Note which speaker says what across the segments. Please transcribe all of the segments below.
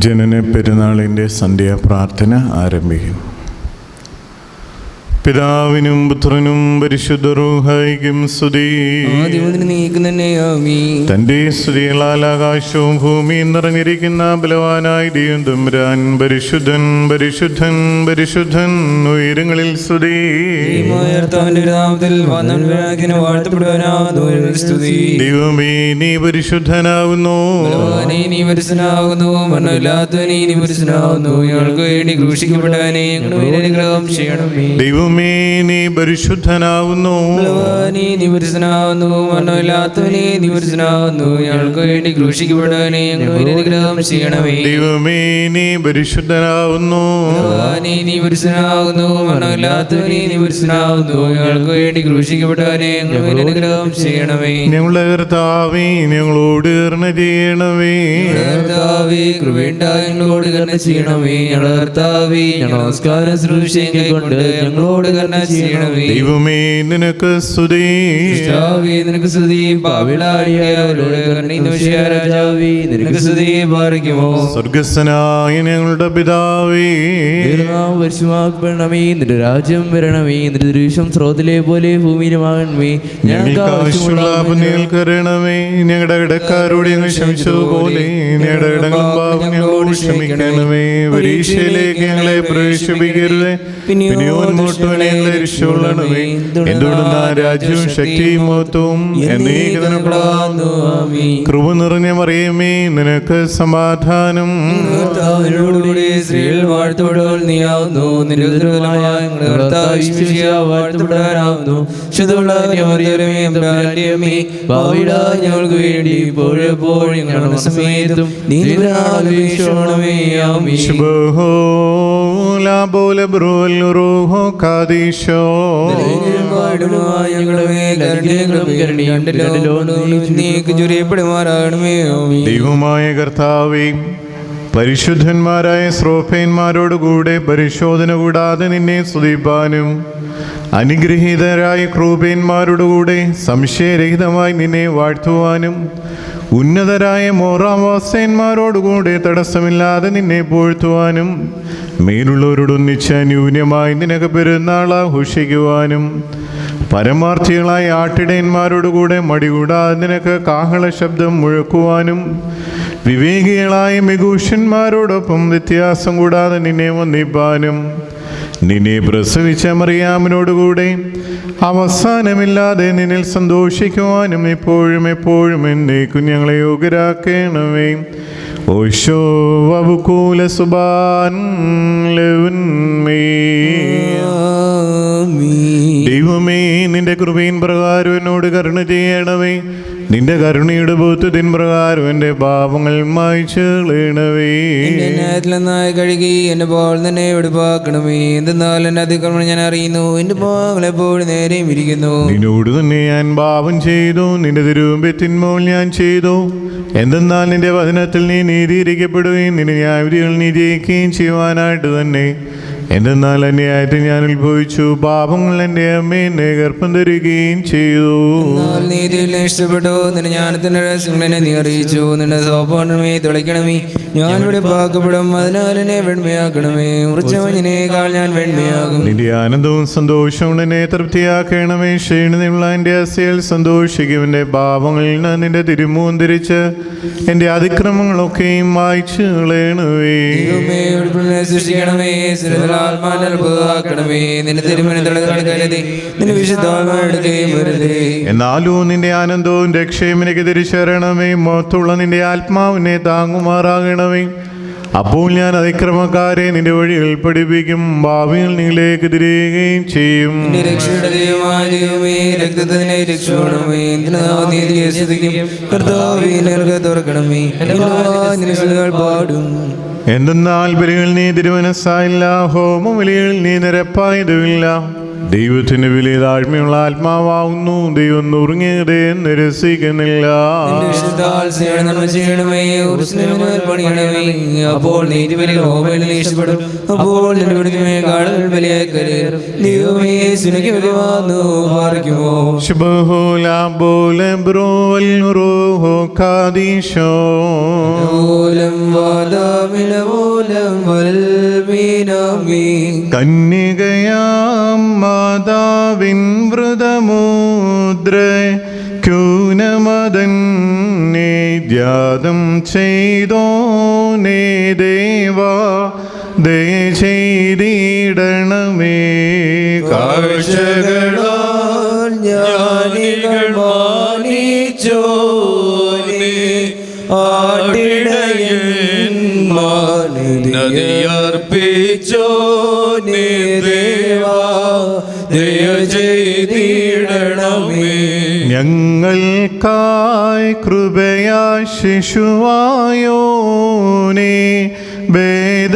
Speaker 1: ജനന പെരുന്നാളിൻ്റെ സന്ധ്യാപ്രാർത്ഥന ആരംഭിക്കും. പിതാവിനും പുത്രനും പരിശുദ്ധ റൂഹായിക്കും സ്തുതി. തന്റെ സ്തുതികളാൽ ആകാശവും ഭൂമിയും നിറഞ്ഞിരിക്കുന്ന ബലവാനായ ദൈവം തമ്പുരാൻ പരിശുദ്ധൻ പരിശുദ്ധൻ പരിശുദ്ധൻ ഉയരങ്ങളിൽ സ്തുതി. ദൈവമേ നീ പരിശുദ്ധനാകുന്നു, ദൈവം നീ പരിശുദ്ധനാവുന്നു,
Speaker 2: നീ പരിശുദ്ധനാവുന്നു, മരണമില്ലാത്തവനേ നീ പരിശുദ്ധനാവുന്നു, ഞങ്ങൾക്ക് വേണ്ടി ക്രൂശിക്കപ്പെട്ടവനെ അനുഗ്രഹം ചെയ്യണമേ.
Speaker 1: ദൈവമേ നീ പരിശുദ്ധനാവുന്നു,
Speaker 2: നീ പരിശുദ്ധനാവുന്നു, മരണമില്ലാത്തവനേ നീ പരിശുദ്ധനാവുന്നു, ഞങ്ങൾക്ക് വേണ്ടി ക്രൂശിക്കപ്പെട്ടവനെ അനുഗ്രഹം ചെയ്യണമേ.
Speaker 1: ഞങ്ങളുടെ കർത്താവേ ഞങ്ങളോട് കരുണ ചെയ്യണമേ.
Speaker 2: കർത്താവേ കൃപയുണ്ടായി ഞങ്ങളോട് കരുണ ചെയ്യണമേ. ഞങ്ങളുടെ കർത്താവേ ഞങ്ങൾ നമസ്കാരം ശുശ്രൂഷയും കൈക്കൊണ്ട് ഞങ്ങളോട് കരുണ ചെയ്യണമേ.
Speaker 1: ദൈവമേ നിനക്ക് സ്തുതി,
Speaker 2: നിനക്ക് സ്തുതി. പാപികളായവരോട് കരുണയും രാജാവേ നിനക്ക് സ്തുതി. പാർക്കുമോ
Speaker 1: സ്വർഗ്ഗസ്ഥനായ ഞങ്ങളുടെ പിതാവേ,
Speaker 2: പരിശുദ്ധമാക്കപ്പെടണമേ. നിന്റെ രാജ്യം വരണമേ. നിന്റെ ദൃശ്യം സ്രോതലെ പോലെ ഭൂമിയിലുമാകണമേ.
Speaker 1: ഞങ്ങൾക്ക് ആവശ്യമുള്ള പുണ്യങ്ങൾക്ക് തരണമേ. ഞങ്ങളുടെ ഇടക്കാരോട് ഞങ്ങൾ ക്ഷമിച്ചതുപോലെ ഞങ്ങളുടെ ഇടങ്ങളും പാപം ഞങ്ങളോട് ക്ഷമിക്കണമേ. പരീക്ഷയിലേക്ക് ഞങ്ങളെ പ്രവേശിപ്പിക്കരുത്, പിന്നെയോ ഞങ്ങളെ രക്ഷയുള്ളണമേ. എന്തുകൊണ്ടെന്ന രാജ്യവും ശക്തിയും മഹത്വവും എന്നേക്കുമുള്ളതാകുന്നു. കൃപ നിറഞ്ഞ മറിയമേ നിനക്ക് സമാധാനം.
Speaker 2: സ്ത്രീകൾ വാഴ്ത്തപ്പെട്ടവൾ നീയാവുന്നു, നിന്റെ ഉദരഫലമായ വാഴ്ത്തപ്പെട്ടവനാവുന്നു. ഞങ്ങൾക്ക് വേണ്ടി ഇപ്പോഴെപ്പോഴും ഞങ്ങളുടെ സമയത്തും
Speaker 1: ദൈവമായ കർത്താവേ, പരിശുദ്ധന്മാരായ ശ്രോഫേന്മാരോടുകൂടെ പരിശോധന കൂടാതെ നിന്നെ സ്തുതിപ്പാനും അനുഗ്രഹീതരായ ക്രൂപേന്മാരോടുകൂടെ സംശയരഹിതമായി നിന്നെ വാഴ്ത്തുവാനും ഉന്നതരായ മോറാവാസന്മാരോടുകൂടെ തടസ്സമില്ലാതെ നിന്നെ പുകഴ്ത്തുവാനും മേലുള്ളവരോടൊന്നിച്ച് ന്യൂനമായി നിനക്ക് പെരുന്നാൾ ആഘോഷിക്കുവാനും പരമാർത്ഥികളായ ആട്ടിടയന്മാരോടുകൂടെ മടികൂടാതെ നിനക്ക് കാഹള ശബ്ദം മുഴക്കുവാനും വിവേകികളായ മിഗൂഷന്മാരോടൊപ്പം വ്യത്യാസം കൂടാതെ നിന്നെ വന്ദിപ്പാനും നിന്നെ പ്രസവിച്ച മറിയാമിനോടുകൂടെ അവസാനമില്ലാതെ നിന്നിൽ സന്തോഷിക്കുവാനും എപ്പോഴും എപ്പോഴും എന്നേക്കും ഞങ്ങളെ യോഗ്യരാക്കണമേ. ഓശോ വബുകൂല സുബാൻ ദൈവമേ നിന്റെ കൃപയിൻ പ്രകാരം എന്നോട് കരുണ ചെയ്യണമേ. നിന്റെ കരുണയുടെ ബോധത്തിൻ പ്രകാരം എന്റെ പാപങ്ങൾ മായ്ച്ചു കളയണമേ.
Speaker 2: കഴുകി എന്റെ പാവം തന്നെ വെടിപ്പാക്കണമേ. എന്തെന്നാൽ എന്റെ അതിക്രമം ഞാൻ അറിയുന്നു, എന്റെ പാവങ്ങൾ എപ്പോഴും നേരെയും ഇരിക്കുന്നു.
Speaker 1: നിന്നോട് തന്നെ ഞാൻ പാപം ചെയ്തു, നിന്റെ തിരുവമ്പത്തിന്മോൾ ഞാൻ ചെയ്തു. എന്തെന്നാൽ നിന്റെ വചനത്തിൽ നീ നീതീകരിക്കപ്പെടുകയും നിന്റെ ന്യായവിധികൾ നീ ജയിക്കുകയും ചെയ്യുവാനായിട്ട് തന്നെ. എന്തെന്നാൽ അന്യായത്തിൽ ഞാൻ ഉത്ഭവിച്ചു, പാപങ്ങൾ എൻ്റെ അമ്മയെ ഗർഭം ധരിക്കുകയും ചെയ്തു.
Speaker 2: നീതിയിൽ ഇഷ്ടപ്പെട്ടു, നിന്റെ ജ്ഞാനത്തിന്റെ രഹസ്യങ്ങളെ നീ അറിയിച്ചു. നിന്റെ സോപാനമേ തെളിക്കണമേ. ഞാൻ ഇവിടെ പാക്കപ്പെടും, അതിനാൽ എന്നെ വെണ്മയാക്കണമേ. ഉറച്ചവഞ്ഞിനേക്കാൾ ഞാൻ വെണ്മയാകും.
Speaker 1: നിന്റെ ആനന്ദവും സന്തോഷവും എന്നെ തൃപ്തിയാക്കണമേ. ക്ഷീണതയുള്ള എൻ്റെ അസ്ഥിയിൽ സന്തോഷിക്കും. എൻ്റെ പാപങ്ങളിൽ നിന്ന് നിന്റെ തിരുമുഖം തിരിച്ച് എൻ്റെ അതിക്രമങ്ങളൊക്കെയും മായ്ച്ചു കളയണമേ.
Speaker 2: സൃഷ്ടിക്കണമേ.
Speaker 1: എന്നാലും നിന്റെ ആനന്ദവും രക്ഷയും എനിക്ക് തിരിച്ചറിയണമേ. മോത്തുള്ള നിന്റെ ആത്മാവിനെ താങ്ങുമാറാകണമേ. അപ്പോൾ ഞാൻ അതിക്രമക്കാരെ നിന്റെ വഴികൾ പഠിപ്പിക്കും, ഭാവികൾ നിങ്ങളിലേക്ക് തിരികുകയും ചെയ്യും. എന്തെന്നാൽ ബലികൾ നീ തിരുമനസ്സായില്ല, ഹോമ ബലികൾ നീ നിരപ്പായതുമില്ല. ദൈവത്തിന് വലിയ താഴ്മയുള്ള ആത്മാവാകുന്നു. ദൈവം നുറുങ്ങിയത് നിരസിക്കുന്നില്ല.
Speaker 2: അപ്പോൾ നീതിബലികൾ ഹോമങ്ങളിൽ ഇഷ്ടപ്പെടും. അപ്പോൾ നിന്റെ വിടുതലുമേ കാടുകൾ ബലിയാക്കരുത്. ദൈവമേ സുനിക്കുവാന്നു പാർക്കുമോ.
Speaker 1: കന്യകയാം മാതാവിൻ വ്രതമുദ്ര ക്യൂനമതന്നെ ധ്യാതം ചെയ്തോനേ ദേവാ ദയ ചെയ്തിടണമേ.
Speaker 2: കാഴ്ചകളാൽ ജ്ഞാനികൾ മാനിച്ചോനേ ആട്ടിടയന്മാർ നദിയർപ്പിച്ചോനേ ദേവാ ദയ ചെയ്തിടണമേ.
Speaker 1: ഞങ്ങൾക്കായി കൃപയാ ശിശുവായോനേ ബേദലഹേമിൽ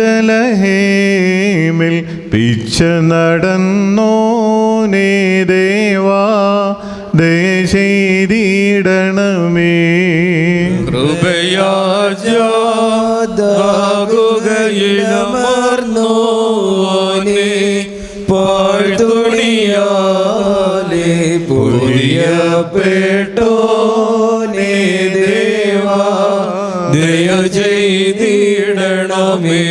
Speaker 1: പിച്ച നടന്നോനേ ദേവാ ദയ ചെയ്തിടണമേ.
Speaker 2: കൃപയാകുകയിലമർന്നോനേ പാഴ്ത്തുണിയാലേ പൊഴിയപ്പെട്ടോനേ ദേവാ ദയ ചെയ്തിടണമേ.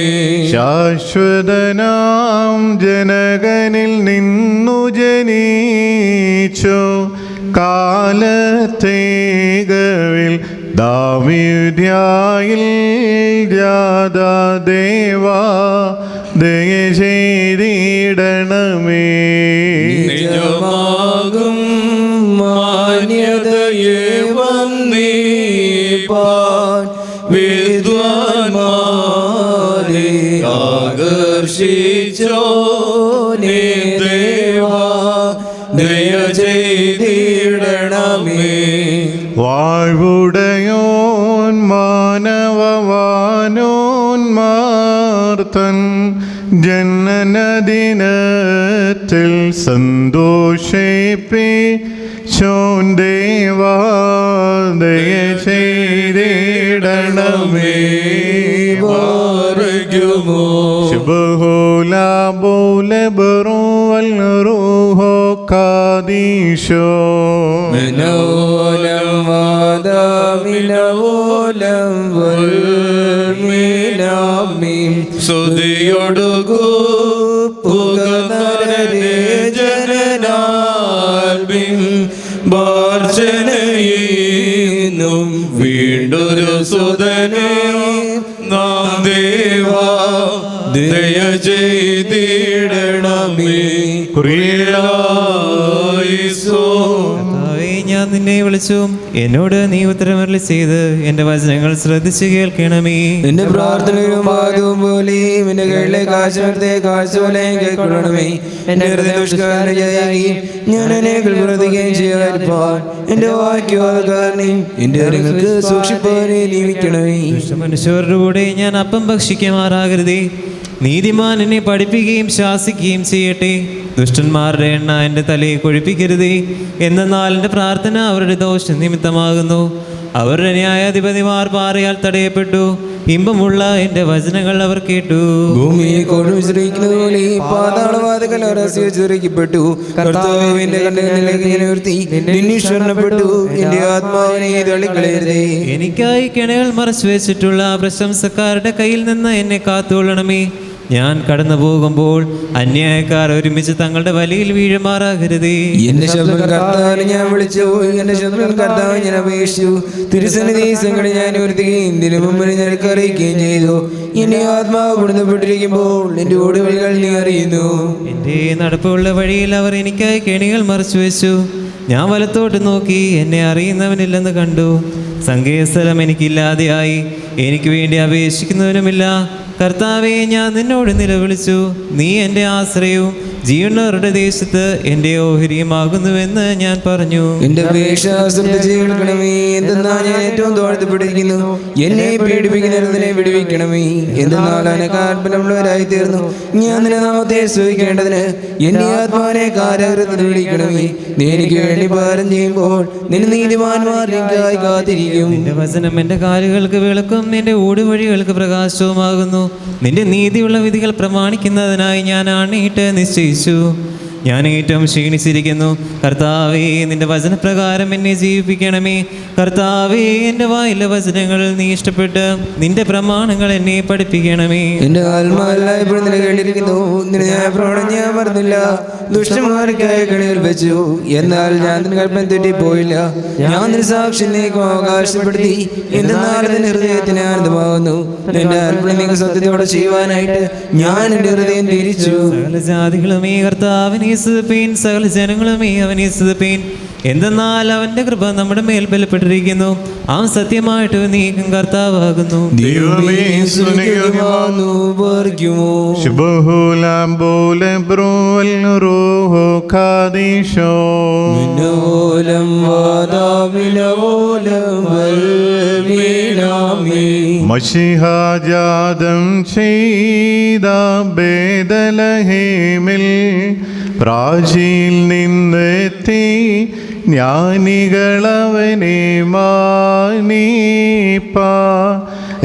Speaker 1: ശാശ്വതനാം ജനകനിൽ നിന്നു ജനിച്ചു കാലത്തേകവിൽ ദാവീദ്യായിൽ ജാതാ ദേവാ ദയ ചെയ്തിടണമേ.
Speaker 2: നിജമാകും മാന്യതയെ വന്നീപാൻ വിദ്വാൻമാരെ ആകർഷിച്ചോനേ ദേവാ ദയ ചെയ്തിടണമേ.
Speaker 1: വാഴ്വുടയോൻ മാനവവാനോന്മാർത്തൻ ജനനദിനത്തിൽ സന്തോഷിപ്പിച്ചോൻ ദേവാ ദയ ചെയ്തിടണമേ. കാദീശോ
Speaker 2: മിനോലം വാദമിനോലം വൽമിനാമീം സ്തുതിയൊടുകൂ പുകനരേ ജനനാൽബിം ബാർച്ചനയും വീണ്ടൊരു സുതനേ നാം ദേവാ ദയ ചെയ്തിടണമേ.
Speaker 3: ഞാൻ നിന്നെ വിളിച്ചു, എന്നോട് നീ ഉത്തരമരളി ചെയ്ത് എന്റെ വചനങ്ങൾ ശ്രദ്ധിച്ചു കേൾക്കണമേ.
Speaker 2: നിന്റെ പ്രാർത്ഥനയും പാദവും പോലെയും എന്റെ കയ്യിലെ കാശത്തെ കാഴ്ച പോലെയും കേൾക്കണമേ. എന്റെ ഹൃദയകാരി ഞാൻ അനേകം പ്രവർത്തിക്കുകയും ചെയ്യാതിരിപ്പാൻ എന്റെ വാക്യവാദക്കാരനെയും എന്റെ അറിങ്ങൾക്ക് സൂക്ഷിപ്പാനെ നിയമിക്കണമേ.
Speaker 3: മനുഷ്യരുടെ കൂടെ ഞാൻ അപ്പം ഭക്ഷിക്കുമാറാകരുതേ. നീതിമാൻ എന്നെ പഠിപ്പിക്കുകയും ശാസിക്കുകയും ചെയ്യട്ടെ. ദുഷ്ടന്മാരുടെ എണ്ണ എൻ്റെ തലയെ കൊഴിപ്പിക്കരുതേ. എന്നാൽ എൻ്റെ പ്രാർത്ഥന അവരുടെ ദോഷം നിമിത്തമാകുന്നു. അവരുടെ ന്യായാധിപതിമാർ പാറയാൽ തടയപ്പെട്ടു. ഇമ്പമുള്ള എൻ്റെ വചനങ്ങൾ അവർ കേട്ടു.
Speaker 2: ഭൂമിയെ കൊടുവിശ്രയിക്കുന്നത് പോലെ പാതാളവാതികൾ രഹസ്യപ്പെട്ടു. കർത്താവിന്റെ കണ്ണുകളിലേക്ക് ഞാൻ ഉയർത്തി നിന്നീശ്വരണപ്പെട്ടു. എന്റെ ആത്മാവിനെ തള്ളിക്കളയരുതേ.
Speaker 3: എനിക്കായി കിണകൾ മറച്ചു വെച്ചിട്ടുള്ള പ്രശംസക്കാരുടെ കയ്യിൽ നിന്ന് എന്നെ കാത്തുകൊള്ളണമേ. ഞാൻ കടന്നു പോകുമ്പോൾ അന്യായക്കാർ ഒരുമിച്ച് തങ്ങളുടെ വലയിൽ വീഴുമാറാകരുതേ.
Speaker 2: എന്റെ ശബ്ദം കർത്താവിനെ ഞാൻ വിളിച്ചു, എന്റെ ശബ്ദം കർത്താവിനെ ഞാൻ അപേക്ഷിച്ചു. തിരുസന്നിധി സംഘടന ഞാൻ ഉയർത്തുകയും ഇതിനു മുമ്പ് നിനക്ക് അറിയിക്കുകയും ചെയ്തു. എന്റെ ആത്മാവ് കൊടുത്തപ്പെട്ടിരിക്കുമ്പോൾ എന്റെ ഓടുവഴികൾ നീ അറിയുന്നു.
Speaker 3: എൻ്റെ നടപ്പുള്ള വഴിയിൽ അവർ എനിക്കായി കെണികൾ മറച്ചു വെച്ചു. ഞാൻ വലത്തോട്ട് നോക്കി, എന്നെ അറിയുന്നവനില്ലെന്ന് കണ്ടു. സങ്കേതസ്ഥലം എനിക്കില്ലാതെയായി, എനിക്ക് വേണ്ടി അപേക്ഷിക്കുന്നവനുമില്ല. കർത്താവെ, ഞാൻ നിന്നോട് നിലവിളിച്ചു, നീ എൻ്റെ ആശ്രയവും ജീവനുള്ളവരുടെ ദേശത്ത് എൻ്റെ ഓഹരിയുമാകുന്നുവെന്ന് ഞാൻ പറഞ്ഞു.
Speaker 2: എന്റെ അപേക്ഷ ശ്രദ്ധിച്ച് കേൾക്കണമേ. എന്തെന്നാൽ ഞാൻ ഏറ്റവും താഴ്ത്തപ്പെട്ടിരിക്കുന്നു. എന്നെ പീഡിപ്പിക്കുന്നതിനെ വിടുവിക്കണമേ. എന്തെന്നാൽ അനക്കാൽപ്പനമുള്ളവരായി തീർന്നു. ഞാൻ നിന്റെ നാമത്തെ സ്തുതിക്കേണ്ടതിന് എന്റെ ആത്മാവിനെ കാരാഗൃഹത്തിൽ വിളിക്കണമേ. നീ എനിക്ക് വേണ്ടി പാരം ചെയ്യുമ്പോൾ നിന്റെ നീതിമാന്മാർ എനിക്കായി കാത്തിരിക്കും.
Speaker 3: നിന്റെ വചനം എൻ്റെ കാലുകൾക്ക് വിളക്കും നിന്റെ ഊടുവഴികൾക്ക് പ്രകാശവുമാകുന്നു. നിന്റെ നീതിയുള്ള വിധികൾ പ്രമാണിക്കുന്നതിനായി ഞാൻ ആണയിട്ട് നിശ്ചയിച്ചു. ഞാൻ ഏറ്റവും ക്ഷീണിച്ചിരിക്കുന്നു. കർത്താവേ, നിന്റെ വചനപ്രകാരം എന്നെ ജീവിപ്പിക്കണമേ. കർത്താവേ, എൻ്റെ വായിലെ വചനങ്ങൾ നീ ഇഷ്ടപ്പെട്ട് നിന്റെ പ്രമാണങ്ങൾ എന്നെ പഠിപ്പിക്കണമേ.
Speaker 2: എന്റെ ആത്മാവെല്ലാം ഇപ്പോൾ നിന്നെ കേട്ടിരിക്കുന്നു. നിന്നെ ഞാൻ പ്രവണം ഞാൻ മറന്നില്ല. ദുഷ്ടന്മാർക്കായി കണികൾ വെച്ചു, എന്നാൽ ഞാൻ നിന്റെ കൽപ്പന തെറ്റിപ്പോയില്ല. ഞാൻ നിന്റെ സാക്ഷിനേക്കും അവകാശപ്പെടുത്തി. എന്തെന്നാൽ നിന്റെ ഹൃദയത്തിന് ആനന്ദമാകുന്നു. നിന്റെ അർപ്പണം നീ സത്യത്തോടെ ചെയ്യുവാനായിട്ട് ഞാൻ എന്റെ ഹൃദയം തിരിച്ചു.
Speaker 3: സകല ജാതികളുമേ കർത്താവിനെ സ്തുതിപ്പീൻ, സകല ജനങ്ങളുമേ അവനെ സ്തുതിപ്പീൻ. എന്തെന്നാൽ അവന്റെ കൃപ നമ്മുടെ മേൽ ബലപ്പെട്ടിരിക്കുന്നു. ആ സത്യമായിട്ട് നീക്കും കർത്താവാകുന്നു.
Speaker 1: ദൈവമേ സ്തുതിക്കുവാനു
Speaker 2: വർഗ്യമോ
Speaker 1: ശുഭഹുലാം പോലെ ബ്രോവൽ റൂഹോ ഖാദീശോ
Speaker 2: മിന്നോലം വാദാവിലോലം വൽമീനാമി
Speaker 1: മശിഹാജാതം ചെയ്ത ബേദലഹേമിൽ പ്രാചീൽ നിന്നെത്തി ജ്ഞാനികളവനെ മാനീപ്പ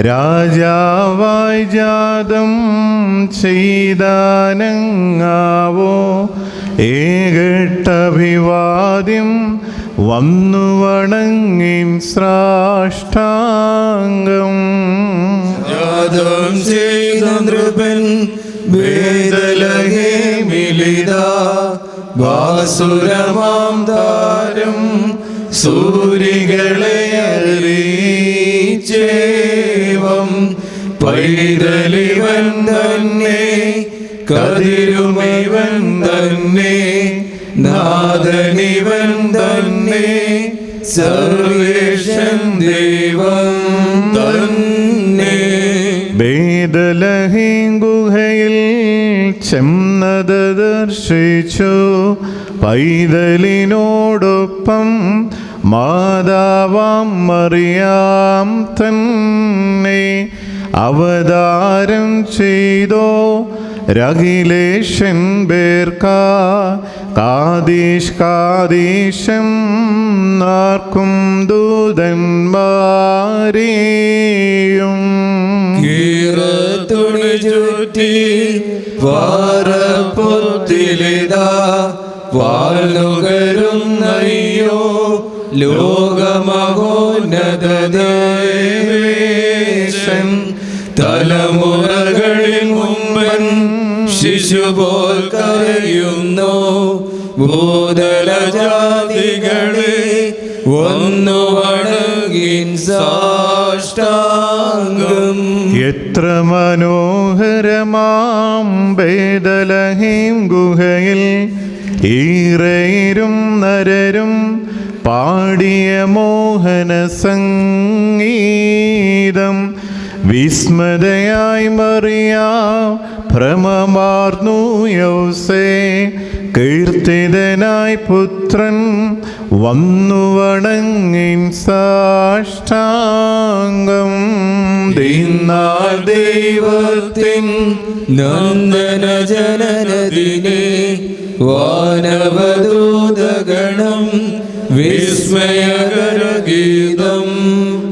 Speaker 1: രാജാവായി ജാതം ചെയ്താനങ്ങാവോ ഏകട്ടഭിവാദ്യം വന്നു വണങ്ങിൻ സാഷ്ടാംഗം
Speaker 2: ജാതം ചെയ്ത നൃപൻ ബേദലഹേമിലിതാ ബാസുരമാം താരം സൂരികളെ അറിയിച്ചേവം പൈതലിവൻ തന്നെ കതിരുമിവൻ തന്നെ നാദനിവൻ തന്നെ സർവേഷൻ ദൈവം തന്നെ.
Speaker 1: ബേദലഹീം ഗുഹയിൽ ചെന്നത് ദർശിച്ചു പൈതലിനോടൊപ്പം മാതാവാം മറിയാം തന്നെ അവതാരം ചെയ്തോ രഗിലേഷൻ ബേർക്കാ കാദീഷ് കാദീശം നാർക്കും ദൂതന്മാരെയും
Speaker 2: കീറത്തുണി ചുറ്റി വാരപ്പൊത്തിലിതാ വാൽനുകരുന്നയ്യോ ലോകമഹോന്നതദേവേശൻ തലമുറകളിൽ മുമ്പൻ ശിശുപോൽ കരയുന്നു ഭൂതലജാതികളെ ഒന്നു വണങ്ങിൻ സാഷ്ടാംഗം.
Speaker 1: എത്ര മനോഹരമാം ബേദലഹീം ഗുഹയിൽ ഈറയിരും നരരും പാടിയ മോഹന സംഗീതം വിസ്മതയായി മറിയാം ഭ്രമമാർന്നു യൗസേ കീർത്തിതനായി പുത്രൻ വന്നു വണങ്ങിൻ സാഷ്ടാംഗം.
Speaker 2: ദീനാൽ ദൈവത്തിൻ നന്ദന ജനനദിനെ വാനവദൂതഗണം വിസ്മയകരഗീതം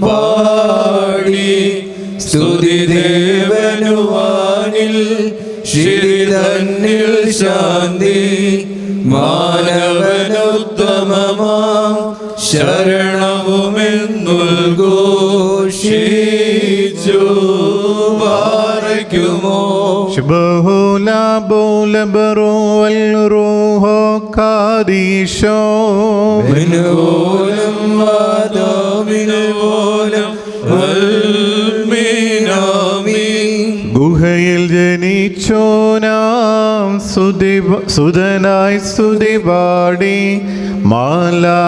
Speaker 2: പാടി സ്തുതിദേവനുവാനിൽ ശ്രീധന്യൽ ശാന്തി മാനവനുത്തമമാം ശരണവുമെന്നുദ്ഘോഷിച്ചു പാറയ്ക്കുമോ
Speaker 1: ശുഭഹുലാ ബോല ബറോവൽ റൂഹോ ഖാദീശോ
Speaker 2: മിനുവോലം വാദമിനുവോലം വൽമീനാമി
Speaker 1: ഗുഹയിൽ ജനിച്ചോനാം സുതനായി സ്തുതി പാടി മാലാഖമാരോ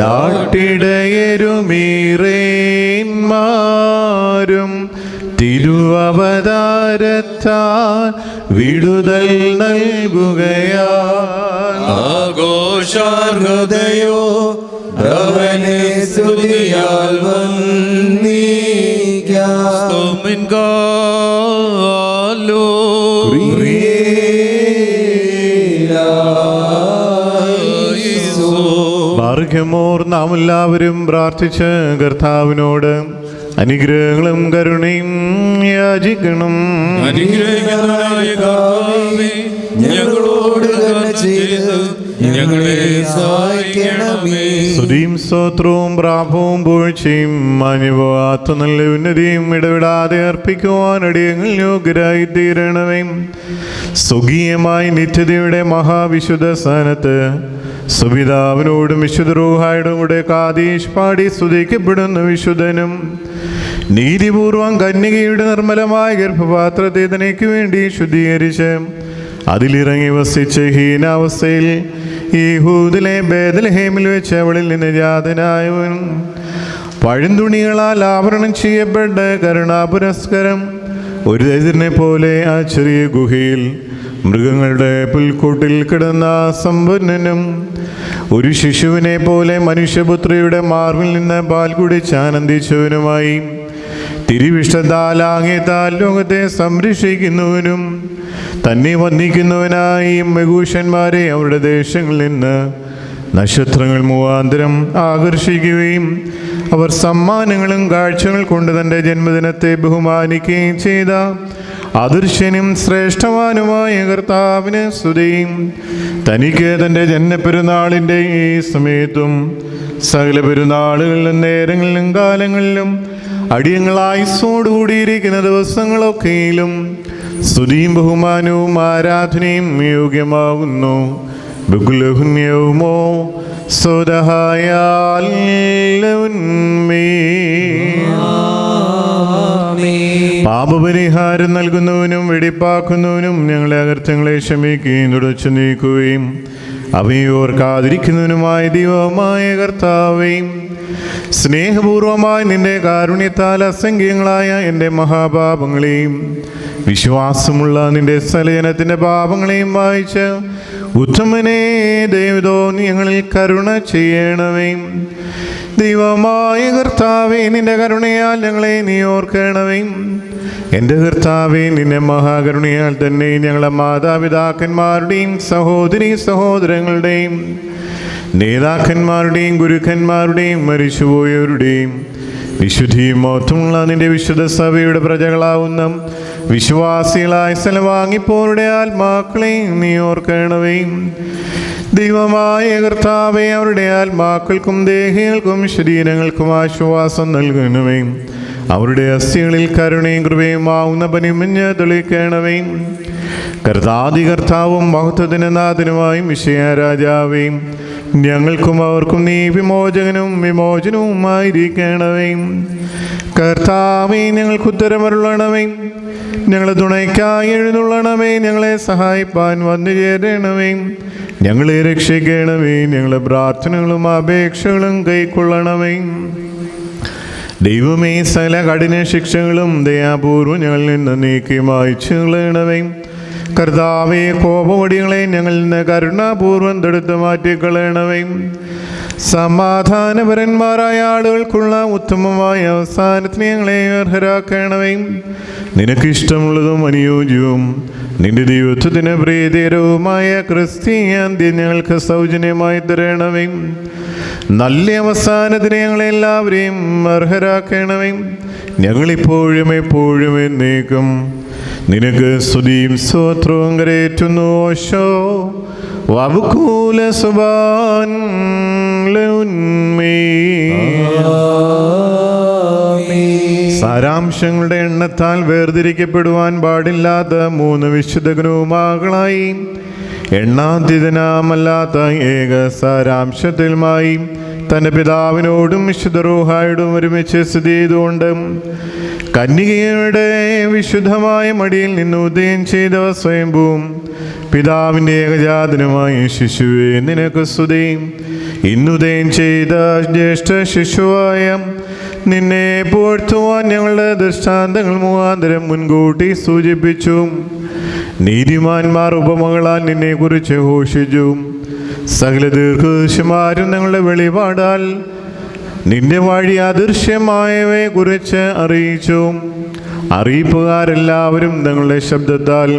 Speaker 1: ഡാട്ടിടയരുമീറേന്മാരും തിരുവവതാരത്താൽ വിടുതൽ നൽകുകയാൽ
Speaker 2: ആഘോഷാർഹൃദയോ അവനെ സ്തുതിയാൽ
Speaker 1: ഭാഗ്യമോർ നാം എല്ലാവരും പ്രാർത്ഥിച്ച് കർത്താവിനോട് അനുഗ്രഹങ്ങളും കരുണയും യാചിക്കണം.
Speaker 2: ഞങ്ങളോട് കരുണ ചെയ്ത് ഞങ്ങളെ സഹായിക്കണമേ.
Speaker 1: സ്തുതിയും സ്തോത്രവും പ്രാഭവും പൂഴ്ചയും മാന്യവാത്ത നല്ല ഉന്നതിയും ഇടവിടാതെ അർപ്പിക്കുവാൻ അടിയങ്ങൾ യോഗ്യരായി തീരണമേ. സ്വകീയമായി നിത്യതയുടെ മഹാവിശുദ്ധ സ്ഥാനത്ത് സുപിതാവിനോടും വിശുദ്ധ റൂഹായോടും കൂടെ കാദീശ് പാടി സ്തുതിക്കപ്പെടുന്ന വിശുദ്ധനും നീതിപൂർവം കന്യകയുടെ നിർമ്മലമായ ഗർഭപാത്രത്തെ തനിക്ക് വേണ്ടി ശുദ്ധീകരിച്ച് അതിലിറങ്ങി വസിച്ച ഹീനാവസ്ഥയിൽ യഹൂദിലെ ബേത്ലഹേമിൽ വെച്ച് അവളിൽ നിന്ന് ജാതനായവൻ പഴന്തുണികളാൽ ആവരണം ചെയ്യപ്പെട്ട കരുണാപുരസ്കരം ഒരു ദരിദ്രനെ പോലെ ആ ചെറിയ ഗുഹയിൽ മൃഗങ്ങളുടെ പുൽക്കൂട്ടിൽ കിടന്ന സമ്പന്നനും ഒരു ശിശുവിനെ പോലെ മനുഷ്യപുത്രിയുടെ മാർവിൽ നിന്ന് പാൽ കുടിച്ച് ആനന്ദിച്ചവനുമായി തിരുവിഷ്ടത്താലാങ്ങിയത്താൽ ലോകത്തെ സംരക്ഷിക്കുന്നവനും തന്നെ വന്ദിക്കുന്നവനായി മെഗൂഷന്മാരെ അവരുടെ ദേശങ്ങളിൽ നിന്ന് നക്ഷത്രങ്ങൾ മുഖാന്തരം ആകർഷിക്കുകയും അവർ സമ്മാനങ്ങളും കാഴ്ചകൾ കൊണ്ട് തൻ്റെ ജന്മദിനത്തെ ബഹുമാനിക്കുകയും ചെയ്ത അദൃശ്യനും ശ്രേഷ്ഠവാനുമായ കർത്താവിന് സ്തുതിയും. തനിക്ക് തൻ്റെ ജന്മപ്പെരുന്നാളിൻ്റെ ഈ സമയത്തും സകല പെരുന്നാളുകളിലും നേരങ്ങളിലും കാലങ്ങളിലും അടിയങ്ങളായുസ്സോടുകൂടിയിരിക്കുന്ന ദിവസങ്ങളൊക്കെയിലും സ്തുതിയും ബഹുമാനവും ആരാധനയും യോഗ്യമാകുന്നു. ബഹുലഹുന്യവുമോ സ്വതഹായാൽ പാപപരിഹാരം നൽകുന്നവനും വെടിപ്പാക്കുന്നവനും ഞങ്ങളെ അകൃത്യങ്ങളെ ക്ഷമിക്കുകയും തുടച്ചു നീക്കുകയും അവയോർക്കാതിരിക്കുന്നവനുമായ ദൈവമായ കർത്താവേയും സ്നേഹപൂർവമായി നിന്റെ കാരുണ്യത്താൽ അസംഖ്യങ്ങളായ എൻ്റെ മഹാപാപങ്ങളെയും വിശ്വാസമുള്ള നിന്റെ സലജനത്തിൻ്റെ പാപങ്ങളെയും വായിച്ച് ഉത്തമനെ ദൈവതോ ഞങ്ങളിൽ കരുണ ചെയ്യണമേ. ദൈവമായ കർത്താവേ, നിന്റെ കരുണയാൽ ഞങ്ങളെ നീ ഓർക്കണമേ. എൻ്റെ കർത്താവേ, നിന്റെ മഹാകരുണയാൽ തന്നെ ഞങ്ങളെ മാതാപിതാക്കന്മാരുടെയും സഹോദരീ സഹോദരങ്ങളുടെയും നേതാക്കന്മാരുടെയും ഗുരുക്കന്മാരുടെയും മരിച്ചുപോയവരുടെയും വിശുദ്ധിയും മഹത്വമുള്ള നിന്റെ വിശുദ്ധ സഭയുടെ പ്രജകളാവുന്ന വിശ്വാസികളായ സ്ഥലവാങ്ങിപ്പോരുടെ ആത്മാക്കളെയും നീ ഓർക്കണമേ. ദൈവമായ കർത്താവേ, അവരുടെ ആത്മാക്കൾക്കും ദേഹികൾക്കും ശരീരങ്ങൾക്കും ആശ്വാസം നൽകണമേ. അവരുടെ അസ്ഥികളിൽ കരുണയും കൃപയും ആവുന്ന പനിമഞ്ഞ് തെളിയിക്കണമേ. കർത്താദി കർത്താവും മഹത്വത്തിന് നാഥനുമായും വിഷയരാജാവേയും ഞങ്ങൾക്കും അവർക്കും നീ വിമോചകനും വിമോചനവുമായിരിക്കണമേ. കർത്താവേ, ഞങ്ങൾക്ക് ഉത്തരമരുളണമേ. ഞങ്ങളെ തുണയ്ക്കായി എഴുന്നള്ളണമേ. ഞങ്ങളെ സഹായിപ്പാൻ വന്നു ചേരണമേ. ഞങ്ങളെ രക്ഷിക്കണമേ. ഞങ്ങളെ പ്രാർത്ഥനകളും അപേക്ഷകളും കൈക്കൊള്ളണമേ. ദൈവമേ, സകല കഠിന ശിക്ഷകളും ദയാപൂർവം ഞങ്ങളിൽ നിന്ന് നീക്കി മായ്ച്ചു കളയണമേ. കർത്താവേ, കോപമടികളെ ഞങ്ങളിൽ നിന്ന് കരുണാപൂർവം തടുത്ത് മാറ്റിക്കളയണമേ. സമാധാനപരന്മാരായ ആളുകൾക്കുള്ള ഉത്തമമായ അവസാനത്തിന് ഞങ്ങളെ അർഹരാക്കണമേ. നിനക്കിഷ്ടമുള്ളതും അനുയോജ്യവും നിന്റെ ദൈവത്വത്തിന് പ്രീതികരവുമായ ക്രിസ്തീയാന്ത്യം ഞങ്ങൾക്ക് സൗജന്യമായി തരണമേ. നല്ല അവസാനത്തിന് ഞങ്ങളെല്ലാവരെയും അർഹരാക്കണമേ. ഞങ്ങളിപ്പോഴും എപ്പോഴും എന്നേക്കും നിനക്ക് സ്തുതിയും സ്തോത്രവും കരേറ്റുന്നു. ഓശോ വബുകൂല സുബാൻ സാരാംശങ്ങളുടെ എണ്ണത്താൽ വേർതിരിക്കപ്പെടുവാൻ പാടില്ലാത്ത 3 വിശുദ്ധ ഗ്രൂമാകളായി എണ്ണാതീതനാമല്ലാത്ത ഏക സാരാംശത്തിലുമായി തൻ്റെ പിതാവിനോടും വിശുദ്ധ റൂഹായോടും ഒരുമിച്ച് സ്ഥിതി ചെയ്തുകൊണ്ട് കന്യകയുടെ വിശുദ്ധമായ മടിയിൽ നിന്ന് ഉദയം ചെയ്തവ സ്വയംഭൂവും പിതാവിൻ്റെ ഏകജാതനുമായ ശിശുവേ, നിനക്ക് സ്തുതി. ഇന്നുദയം ചെയ്ത ജ്യേഷ്ഠ ശിശുവായ നിന്നെ പുകഴ്ത്തുവാൻ ഞങ്ങളുടെ ദൃഷ്ടാന്തങ്ങൾ മുഖാന്തരം മുൻകൂട്ടി സൂചിപ്പിച്ചു. നീതിമാന്മാർ ഉപമകളാൽ നിന്നെക്കുറിച്ച് ഘോഷിച്ചു. സകല ദീർഘദർശിമാരും ഞങ്ങളുടെ വെളിപാടാൽ നിന്റെ വഴി അദൃശ്യമായവയെ കുറിച്ച് അറിയിച്ചു. അറിയിപ്പുകാരെല്ലാവരും തങ്ങളുടെ ശബ്ദത്താൽ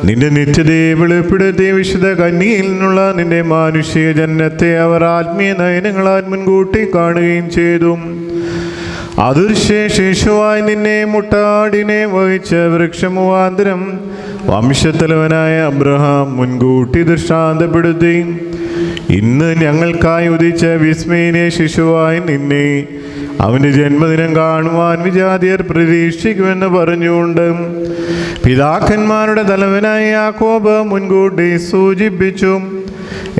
Speaker 1: നിന്റെ നിത്യതയെ വെളിപ്പെടുത്തിയ വിശുദ്ധ കന്യകയിൽ നിന്നുള്ള നിന്റെ മാനുഷിക ജനനത്തെ അവർ ആത്മീയ നയനങ്ങളാൽ മുൻകൂട്ടി കാണുകയും ചെയ്തു. അദൃശ്യ ശിശുവായി നിന്നെ മുട്ടാടിനെ വഹിച്ച വൃക്ഷമുഖാന്തരം വംശത്തലവനായ അബ്രഹാം മുൻകൂട്ടി ദൃഷ്ടാന്തപ്പെടുത്തി. ഇന്ന് ഞങ്ങൾക്കായി ഉദിച്ച വിസ്മയനീയ ശിശുവായി നിന്നെ അവൻ്റെ ജന്മദിനം കാണുവാൻ വിജാതിയർ പ്രതീക്ഷിക്കുമെന്ന് പറഞ്ഞുകൊണ്ട് പിതാക്കന്മാരുടെ തലവനായ യാക്കോബ് മുൻകൂട്ടി സൂചിപ്പിച്ചു.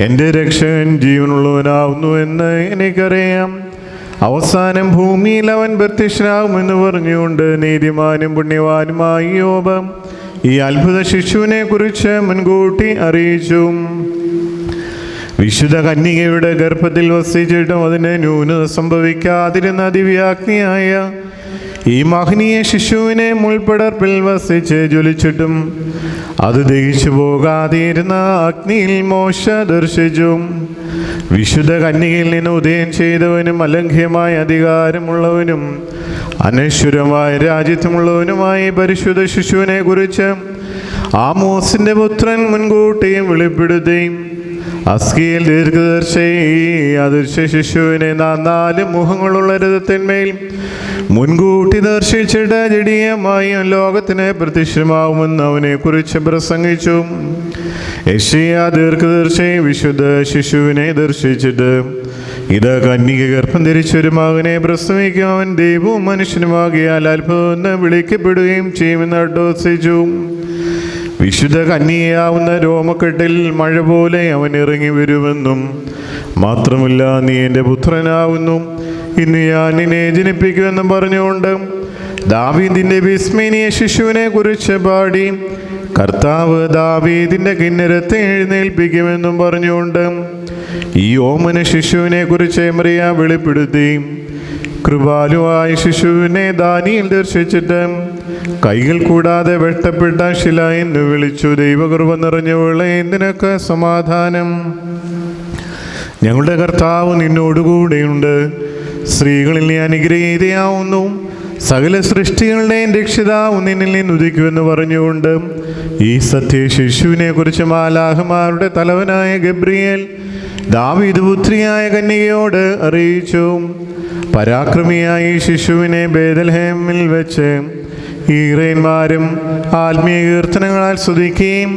Speaker 1: എൻ്റെ രക്ഷകൻ ജീവനുള്ളവനാവുന്നു എന്ന് എനിക്കറിയാം. അവസാനം ഭൂമിയിൽ അവൻ പ്രത്യക്ഷനാകുമെന്ന് പറഞ്ഞുകൊണ്ട് നീതിമാനും പുണ്യവാനുമായ യോബ് ഈ അത്ഭുത ശിശുവിനെ കുറിച്ച് മുൻകൂട്ടി അറിയിച്ചു. വിശുദ്ധ കന്യകയുടെ ഗർഭത്തിൽ വസിച്ചിട്ടും അതിന് ന്യൂനത സംഭവിക്കാതിരുന്ന ദിവ്യാഗ്നിയായ ഈ മഹനീയ ശിശുവിനെ മുൾപ്പടർപ്പിൽ വസിച്ച് ജ്വലിച്ചിട്ടും അത് ദഹിച്ചു പോകാതിരുന്ന അഗ്നിയിൽ മോശ ദർശിച്ചു. വിശുദ്ധ കന്യകയിൽ നിന്ന് ഉദയം ചെയ്തവനും അലംഘ്യമായ അധികാരമുള്ളവനും അനശ്വരമായ രാജ്യത്തുമുള്ളവനുമായ പരിശുദ്ധ ശിശുവിനെ കുറിച്ച് ആമോസിന്റെ പുത്രൻ മുൻകൂട്ടിയും വെളിപ്പെടുത്തി. അസ്കീൽ ദീർഘദർശി അദൃശ്യ ശിശുവിനെ 4 മുഖങ്ങളുള്ള രഥത്തിന്മേൽ മുൻകൂട്ടി ദർശിച്ചിട്ട് ജഡീയമായും ലോകത്തിന് പ്രത്യക്ഷമാവുമെന്ന് അവനെ കുറിച്ച് പ്രസംഗിച്ചു. യെശയ്യാ ദീർഘദർശി വിശുദ്ധ ശിശുവിനെ ദർശിച്ചിട്ട് ഇത് കന്യക ഗർഭം ധരിച്ചൊരു മകനെ പ്രസവിക്കും, അവൻ ദൈവവും മനുഷ്യനുമാകിയാൽ അത്ഭുതം വിളിക്കപ്പെടുകയും ചെയ്യുമെന്ന് അഡ്ഡോസിച്ചു. വിശുദ്ധ കന്യകയാവുന്ന രോമക്കെട്ടിൽ മഴ പോലെ അവൻ ഇറങ്ങി വരുമെന്നും മാത്രമല്ല നീ എൻ്റെ പുത്രനാവുന്നു, ഇന്ന് ഞാൻ നിന്നെ ജനിപ്പിക്കുമെന്നും പറഞ്ഞുകൊണ്ട് ദാവീദിൻ്റെ വിസ്മയനീയ ശിശുവിനെ കുറിച്ച് പാടി കർത്താവ് ദാവീദിൻ്റെ കിന്നരത്തെ എഴുന്നേൽപ്പിക്കുമെന്നും പറഞ്ഞുകൊണ്ട് ഈ ഓമന ശിശുവിനെ കുറിച്ച് മറിയ വെളിപ്പെടുത്തി. കൃപാലുവായ ശിശുവിനെ ദാനിയേൽ ദർശിച്ചിട്ട് കൈകൾ കൂടാതെ വെട്ടപ്പെട്ട ശില എന്ന് വിളിച്ചു. ദൈവകൃപ നിറഞ്ഞവളെ നിനക്ക് സമാധാനം, ഞങ്ങളുടെ കർത്താവ് നിന്നോടുകൂടെയുണ്ട്. സ്ത്രീകളിൽ നീ അനുഗ്രഹീതയാവുന്നു, സകല സൃഷ്ടികളുടെയും രക്ഷിതാവ് നിന്നിൽ നിന്ന് ഉദിക്കുമെന്ന് പറഞ്ഞുകൊണ്ട് ഈ സത്യ ശിശുവിനെ കുറിച്ച് മാലാഖമാരുടെ തലവനായ ഗബ്രിയേൽ ദാവീദ് പുത്രിയായ കന്യകയോട് അറിയിച്ചു. പരാക്രമിയായ ഈ ശിശുവിനെ ബേഥലഹേമിൽ വെച്ച് ഈറേന്മാരും ആത്മീയ കീർത്തനങ്ങളാൽ സ്തുതിക്കുകയും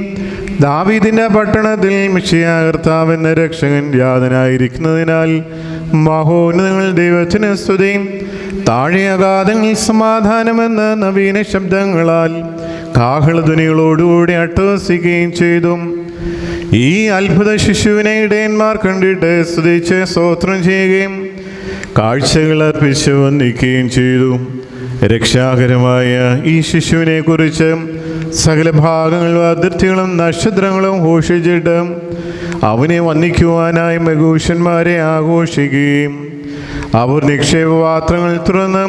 Speaker 1: ദാവീദിൻ്റെ പട്ടണത്തിൽ മിശിഹാ കർത്താവ് എന്ന രക്ഷകൻ യാതനായിരിക്കുന്നതിനാൽ മഹോന്നതങ്ങൾ ദൈവത്തിന് സ്തുതി, താഴെ അഗാധങ്ങളിൽ സമാധാനമെന്ന നവീന ശബ്ദങ്ങളാൽ കാഹളധ്വനികളോടുകൂടി അട്ടഹസിക്കുകയും ചെയ്തു. ഈ അത്ഭുത ശിശുവിനെ ഇടയന്മാർ കണ്ടിട്ട് സ്തുതിച്ച് സ്തോത്രം ചെയ്യുകയും കാഴ്ചകൾ അർപ്പിച്ച് വന്ദിക്കുകയും ചെയ്തു. രക്ഷാകരമായ ഈ ശിശുവിനെ കുറിച്ച് സകല ഭാഗങ്ങളും അതിർത്തികളും നക്ഷത്രങ്ങളും ഘോഷിച്ചിട്ട് അവനെ വന്ദിക്കുവാനായി മഘൂഷന്മാരെ ആഘോഷിക്കുകയും അവർ നിക്ഷേപപാത്രങ്ങൾ തുറന്ന്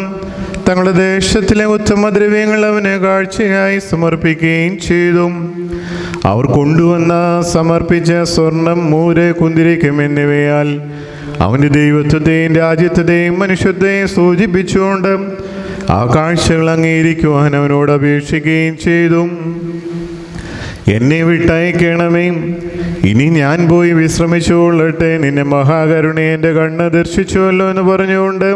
Speaker 1: തങ്ങളുടെ ദേശത്തിലെ ഉത്തമദ്രവ്യങ്ങൾ അവന് കാഴ്ചയായി സമർപ്പിക്കുകയും ചെയ്തു. അവർ കൊണ്ടുവന്ന സമർപ്പിച്ച സ്വർണം, മൂര്, കുന്തിരിക്കം എന്നിവയാൽ അവൻ്റെ ദൈവത്വത്തെയും രാജ്യത്വത്തെയും മനുഷ്യത്തെയും സൂചിപ്പിച്ചുകൊണ്ട് ആ കാഴ്ചകൾ അംഗീകരിക്കുവാൻ അവനോട് അപേക്ഷിക്കുകയും ചെയ്തു. എന്നെ വിട്ടയക്കണമേ, ഇനി ഞാൻ പോയി വിശ്രമിച്ചുകൊള്ളട്ടെ, നിന്നെ മഹാകരുണയെ എൻ്റെ കണ്ണ് ദർശിച്ചുവല്ലോ എന്ന് പറഞ്ഞുകൊണ്ട്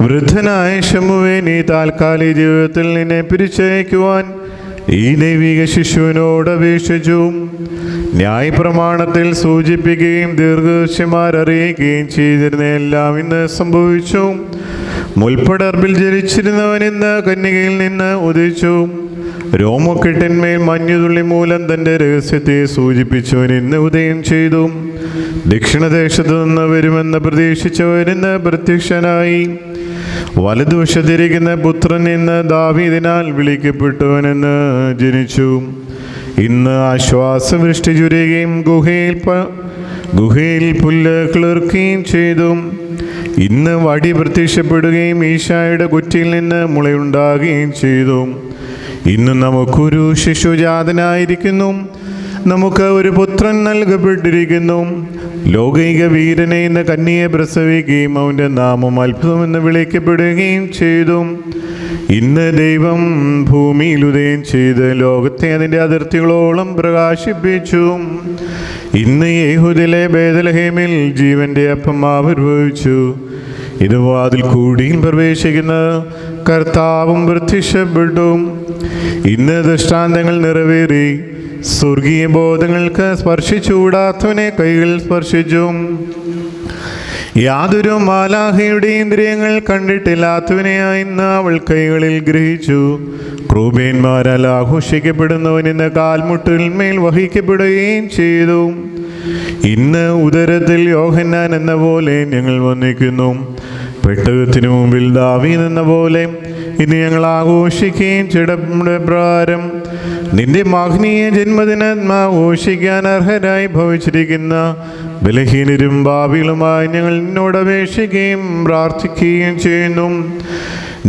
Speaker 1: വൃദ്ധനായ ശമുവേ, നീ താൽക്കാലിക ജീവിതത്തിൽ നിന്നെ പിരിച്ചയക്കുവാൻ ഈ ദൈവിക ശിശുവിനോട് അപേക്ഷിച്ചു. ന്യായപ്രമാണത്തിൽ സൂചിപ്പിക്കുകയും ദീർഘദർശിമാർ അറിയിക്കുകയും ചെയ്തിരുന്ന എല്ലാം ഇന്ന് സംഭവിച്ചു. മുൾപ്പടർപ്പിൽ ജനിച്ചിരുന്നവൻ ഇന്ന് കന്യകയിൽ നിന്ന് ഉദിച്ചു. രോമക്കെട്ടിന്മേൽ മഞ്ഞുതുള്ളി മൂലം തൻ്റെ രഹസ്യത്തെ സൂചിപ്പിച്ചവൻ ഇന്ന് ഉദയം ചെയ്തു. ദക്ഷിണദേശത്തു നിന്ന് വരുമെന്ന് പ്രതീക്ഷിച്ചവൻ ഇന്ന് പ്രത്യക്ഷനായി. വലതുവശത്തിരിക്കുന്ന പുത്രൻ ഇന്ന് ദാവീദിനാൽ വിളിക്കപ്പെട്ടവനെന്ന് ജനിച്ചു. ഇന്ന് ആശ്വാസവൃഷ്ടി ചുരുകയും ഗുഹയിൽ പുല്ല് കിളിർക്കുകയും ചെയ്തു. ഇന്ന് വടി പ്രത്യക്ഷപ്പെടുകയും ഈശായുടെ കുറ്റിയിൽ നിന്ന് മുളയുണ്ടാകുകയും ചെയ്തു. ഇന്ന് നമുക്കൊരു ശിശുജാതനായിരിക്കുന്നു, നമുക്ക് ഒരു പുത്രൻ നൽകപ്പെട്ടിരിക്കുന്നു. ലൗകിക വീരനെ ഇന്ന് കന്യയെ പ്രസവിക്കുകയും അവൻ്റെ നാമം അത്ഭുതമെന്ന് വിളിക്കപ്പെടുകയും ചെയ്തു. ഇന്ന് ദൈവം ഭൂമിയിൽ ഉദയം ചെയ്ത് ലോകത്തെ അതിൻ്റെ അതിർത്തികളോളം പ്രകാശിപ്പിച്ചു. ഇന്ന് യെഹൂദിലെ ബേത്ലഹേമിൽ ജീവന്റെ അപ്പം ആവിർഭവിച്ചു. ഇത് വാതിൽ കൂടിയിൽ പ്രവേശിക്കുന്ന കർത്താവും പ്രത്യക്ഷപ്പെട്ടു. ഇന്ന് ദൃഷ്ടാന്തങ്ങൾ നിറവേറി സ്വർഗീയ ബോധങ്ങൾക്ക് സ്പർശിച്ചുകൂടാത്തവനെ കൈകൾ സ്പർശിച്ചു. യാതൊരു മാലാഖയുടെ ഇന്ദ്രിയങ്ങൾ കണ്ടിട്ടില്ലാത്തവനെയായി ഇന്ന് അവൾ കൈകളിൽ ഗ്രഹിച്ചു. ക്രൂബേന്മാരാൽ ആഘോഷിക്കപ്പെടുന്നവൻ ഇന്ന് കാൽമുട്ടിന്മേൽ വഹിക്കപ്പെടുകയും ചെയ്തു. ഇന്ന് ഉദരത്തിൽ യോഹന്നാൻ എന്ന പോലെ ഞങ്ങൾ വന്നിക്കുന്നു. പെട്ടകത്തിനു മുമ്പിൽ ദാവീദ് എന്ന പോലെ ഇന്ന് ഞങ്ങൾ ആഘോഷിക്കുകയും ചിടപ്രകാരം നിന്റെ മഹനീയ ജന്മദിനം ആഘോഷിക്കാൻ അർഹരായി ഭവിച്ചിരിക്കുന്ന ബലഹീനരും പാപികളുമായി ഞങ്ങൾ നിന്നോട് അപേക്ഷിക്കുകയും പ്രാർത്ഥിക്കുകയും ചെയ്യുന്നു.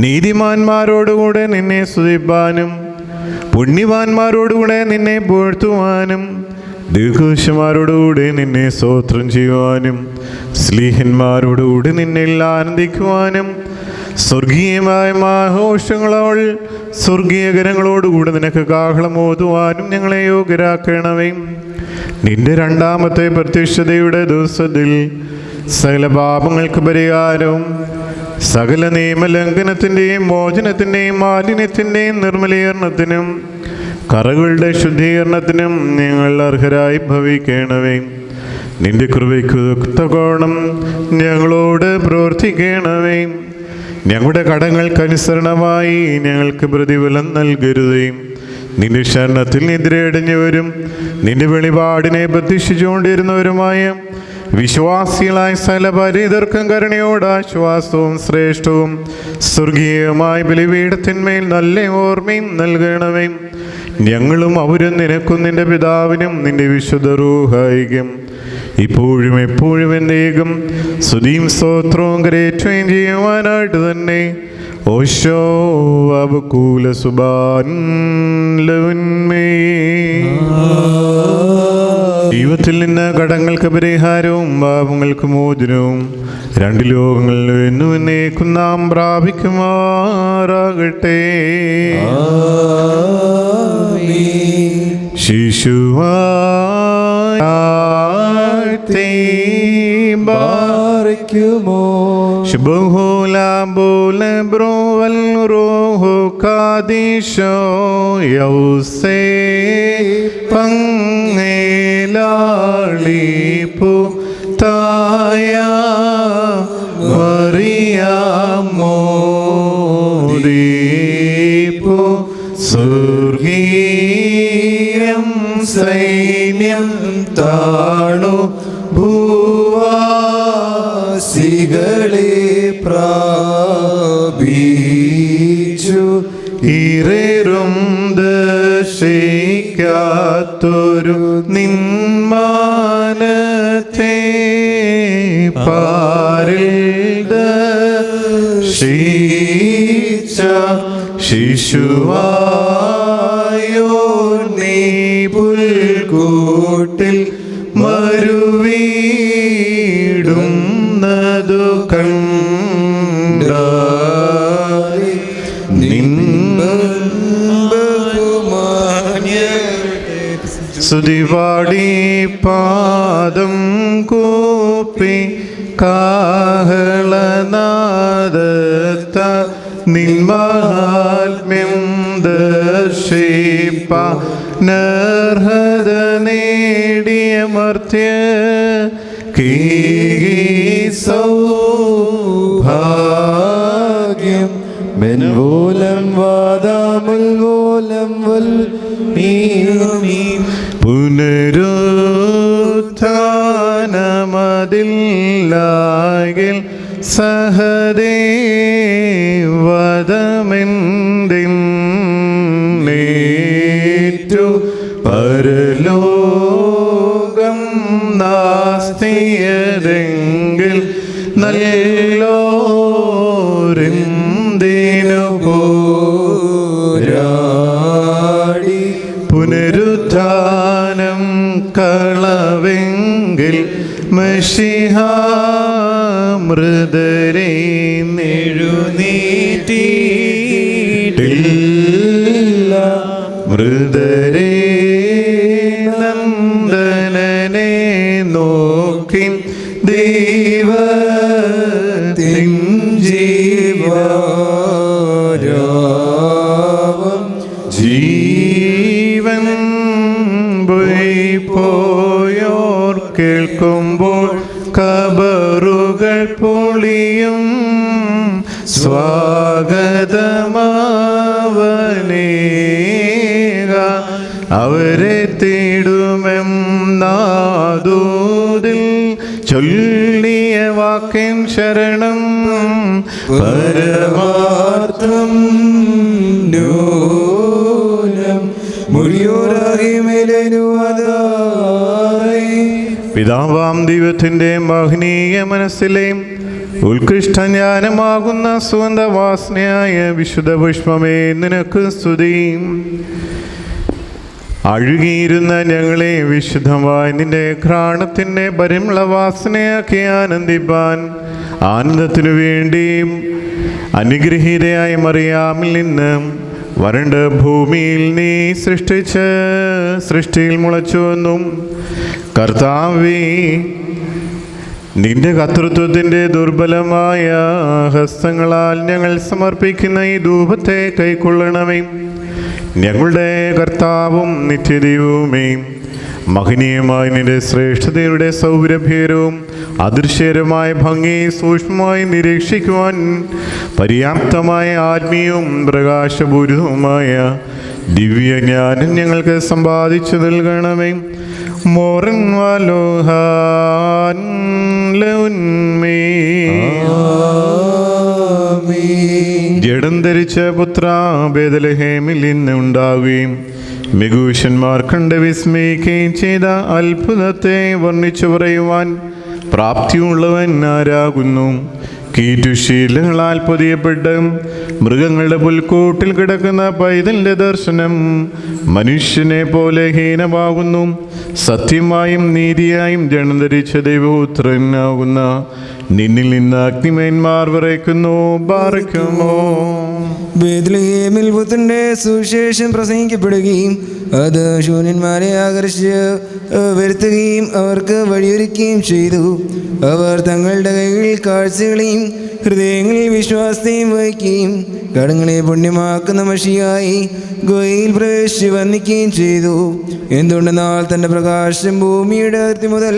Speaker 1: നീതിമാന്മാരോടുകൂടെ നിന്നെ സ്തുതിപ്പാനും പുണ്യവാന്മാരോടുകൂടെ നിന്നെ പുകഴ്ത്തുവാനും ദീർഘദർശിമാരോടുകൂടി നിന്നെ സ്തോത്രം ചെയ്യുവാനും സ്ലീഹന്മാരോടുകൂടി നിന്നിൽ ആനന്ദിക്കുവാനും സ്വർഗീയമായ ആഘോഷങ്ങളോൾ സ്വർഗീയ ഗണങ്ങളോടുകൂടി നിനക്ക് കാഹളം ഓതുവാനും ഞങ്ങളെ യോഗ്യരാക്കണമേ. നിന്റെ രണ്ടാമത്തെ പ്രത്യക്ഷതയുടെ ദിവസത്തിൽ സകല പാപങ്ങൾക്ക് പരിഹാരവും സകല നിയമലംഘനത്തിൻ്റെയും മോചനത്തിൻ്റെയും മാലിന്യത്തിൻ്റെയും നിർമ്മലീകരണത്തിനും കറകളുടെ ശുദ്ധീകരണത്തിനും ഞങ്ങൾ അർഹരായി ഭവിക്കണമേ. നിന്റെ കൃപയ്ക്ക് തക്കോണം ഞങ്ങളോട് പ്രവർത്തിക്കണമേ. ഞങ്ങളുടെ കടങ്ങൾക്കനുസരണമായി ഞങ്ങൾക്ക് പ്രതിഫലം നൽകരുതേ. നിന്റെ ശരണത്തിൽ നിദ്രയടഞ്ഞവരും നിന്റെ വെളിപാടിനെ പ്രതീക്ഷിച്ചുകൊണ്ടിരുന്നവരുമായ വിശ്വാസികളായ സകല പരിതർക്കം കരുണയോട് ആശ്വാസവും ശ്രേഷ്ഠവും സ്വർഗീയമായ ബലിപീഠത്തിന്മേൽ നല്ല ഓർമ്മയും നൽകണമേ. ഞങ്ങളും അവരും നിനക്കും നിന്റെ പിതാവിനും നിന്റെ വിശുദ്ധ റൂഹായിക്കും ഇപ്പോഴും എപ്പോഴും എന്നേക്കും സ്തുതിയും സ്തോത്രവും കരേറ്റുകയും ചെയ്യുവാനായിട്ട് തന്നെ. ഓശോ അബകൂല സുബാൻ ദൈവത്തിൽ നിന്ന് കടങ്ങൾക്ക് പരിഹാരവും പാപങ്ങൾക്ക് മോചനവും രണ്ട് ലോകങ്ങളിൽ എന്നും എന്നേക്കും നാം പ്രാപിക്കുമാറാകട്ടെ. ളിപ്പു തായ മറിയാമോദീപു സ്വർഗീയം സൈന്യം താണു ഭൂവാസികളെ പ്രാപിച്ചു. ഇറേറും ദശിക്കാത്തൊരു നിന്മാനത്തെ പാരിൽ ദശിച്ച ശിശുവായോ നീ പുൽക്കൂട്ടിൽ മരുവീടുന്നതു കണ്ട സ്തുതിപാടി പാദം കൂപ്പി കാഹളനാദത്ത നിന്മഹാത്മ്യം ദർശിപ്പ നർഹത നേടിയ മർത്യ സൗഭാഗ്യം മെൻവോലം വാദാമുൽവോലം വൽ പുനരുത്ഥാനമതില്ലാകിൽ സഹദേവതമെന്തിന്നേറ്റു പരലോകം നാസ്തിയതെങ്കിൽ നല്ലോർമ്മ മഷിഹാ മൃതരെ എഴുന്നേറ്റിട്ടില്ല മൃതരെ നന്ദനനെ നോക്കി ദൈവത്തിൻ ജീവൻ പോയോർ കേൾക്കുമ്പോൾ കബറുകൾ പൊളിയും സ്വാഗതമാവനേക അവരെ തേടുമെന്നാദൂതിൽ ചൊല്ലിയ വാക്കിൻ ശരണം പരമാർത്ഥം പിതാവാം ദൈവത്തിൻ്റെ മഹനീയ മനസ്സിലെ ഉത്കൃഷ്ട ജ്ഞാനമാകുന്ന സുഗന്ധവാസനയായ വിശുദ്ധ പുഷ്പമേ നിനക്ക് സ്തുതി. അഴുകിയിരുന്ന ഞങ്ങളെ വിശുദ്ധമായി നിന്റെ ഘ്രാണത്തിൻ്റെ പരിമളവാസനയാക്കി ആനന്ദിപ്പാൻ ആനന്ദത്തിനു വേണ്ടി അനുഗ്രഹീതയായ മറിയാമിൽ നിന്ന് വരണ്ട ഭൂമിയിൽ നീ സൃഷ്ടിയിൽ മുളച്ചു വന്നും കർത്താവേ നിന്റെ കർത്തൃത്വത്തിൻ്റെ ദുർബലമായ ഹസ്തങ്ങളാൽ ഞങ്ങൾ സമർപ്പിക്കുന്ന ഈ ധൂപത്തെ കൈക്കൊള്ളണമേ. ഞങ്ങളുടെ കർത്താവും നിത്യദൈവവുമേ, മഹനീയമായ നിന്റെ ശ്രേഷ്ഠതയുടെ സൗരഭ്യവും അദൃശ്യരമായ ഭംഗി സൂക്ഷ്മമായി നിരീക്ഷിക്കുവാൻ പര്യാപ്തമായ ആത്മീയവും പ്രകാശപൂരിതവുമായ ദിവ്യജ്ഞാനം ഞങ്ങൾക്ക് സമ്പാദിച്ചു നൽകണമേ. മോറൻ വാലോഹാൻ ലൗന്മേ ജഡം ധരിച്ച പുത്ര ബേദലഹേമിൽ ഇന്ന് ഉണ്ടാവുകയും മികൂഷന്മാർ കണ്ട് വിസ്മയിക്കുകയും ചെയ്ത അത്ഭുതത്തെ വർണ്ണിച്ചു പറയുവാൻ പ്രാപ്തിയുള്ളവൻ ആരാകുന്നു? കീറ്റുശീലങ്ങളാൽ പൊതിയപ്പെട്ട് മൃഗങ്ങളുടെ പുൽക്കൂട്ടിൽ കിടക്കുന്ന പൈതലിൻ്റെ ദർശനം മനുഷ്യനെ പോലെ ഹീനമാകുന്നു. സത്യമായും നീതിയായും ജനം ധരിച്ച ദൈവപുത്രനാകുന്ന നിന്നിൽ നിന്ന് അഗ്നിമേന്മാർ വിറയ്ക്കുന്നു. ബാറയ്ക്കുമോ
Speaker 2: ബേത്ലഹേമിൽ പുത്രന്റെ സുവിശേഷം പ്രസംഗിക്കപ്പെടുകയും അത് ശൂന്യന്മാരെ ആകർഷിച്ച് വരുത്തുകയും അവർക്ക് വഴിയൊരുക്കുകയും ചെയ്തു. അവർ തങ്ങളുടെ കൈകളിൽ കാഴ്ചകളെയും ഹൃദയങ്ങളിൽ വിശ്വാസത്തെയും വഹിക്കുകയും കടങ്ങളെ പുണ്യമാക്കുന്ന മഷിയായി ഗോയിൽ പ്രവേശിച്ച് വന്ദിക്കുകയും ചെയ്തു. എന്തുകൊണ്ടെന്നാൽ തൻ്റെ പ്രകാശം ഭൂമിയുടെ അതിർത്തി മുതൽ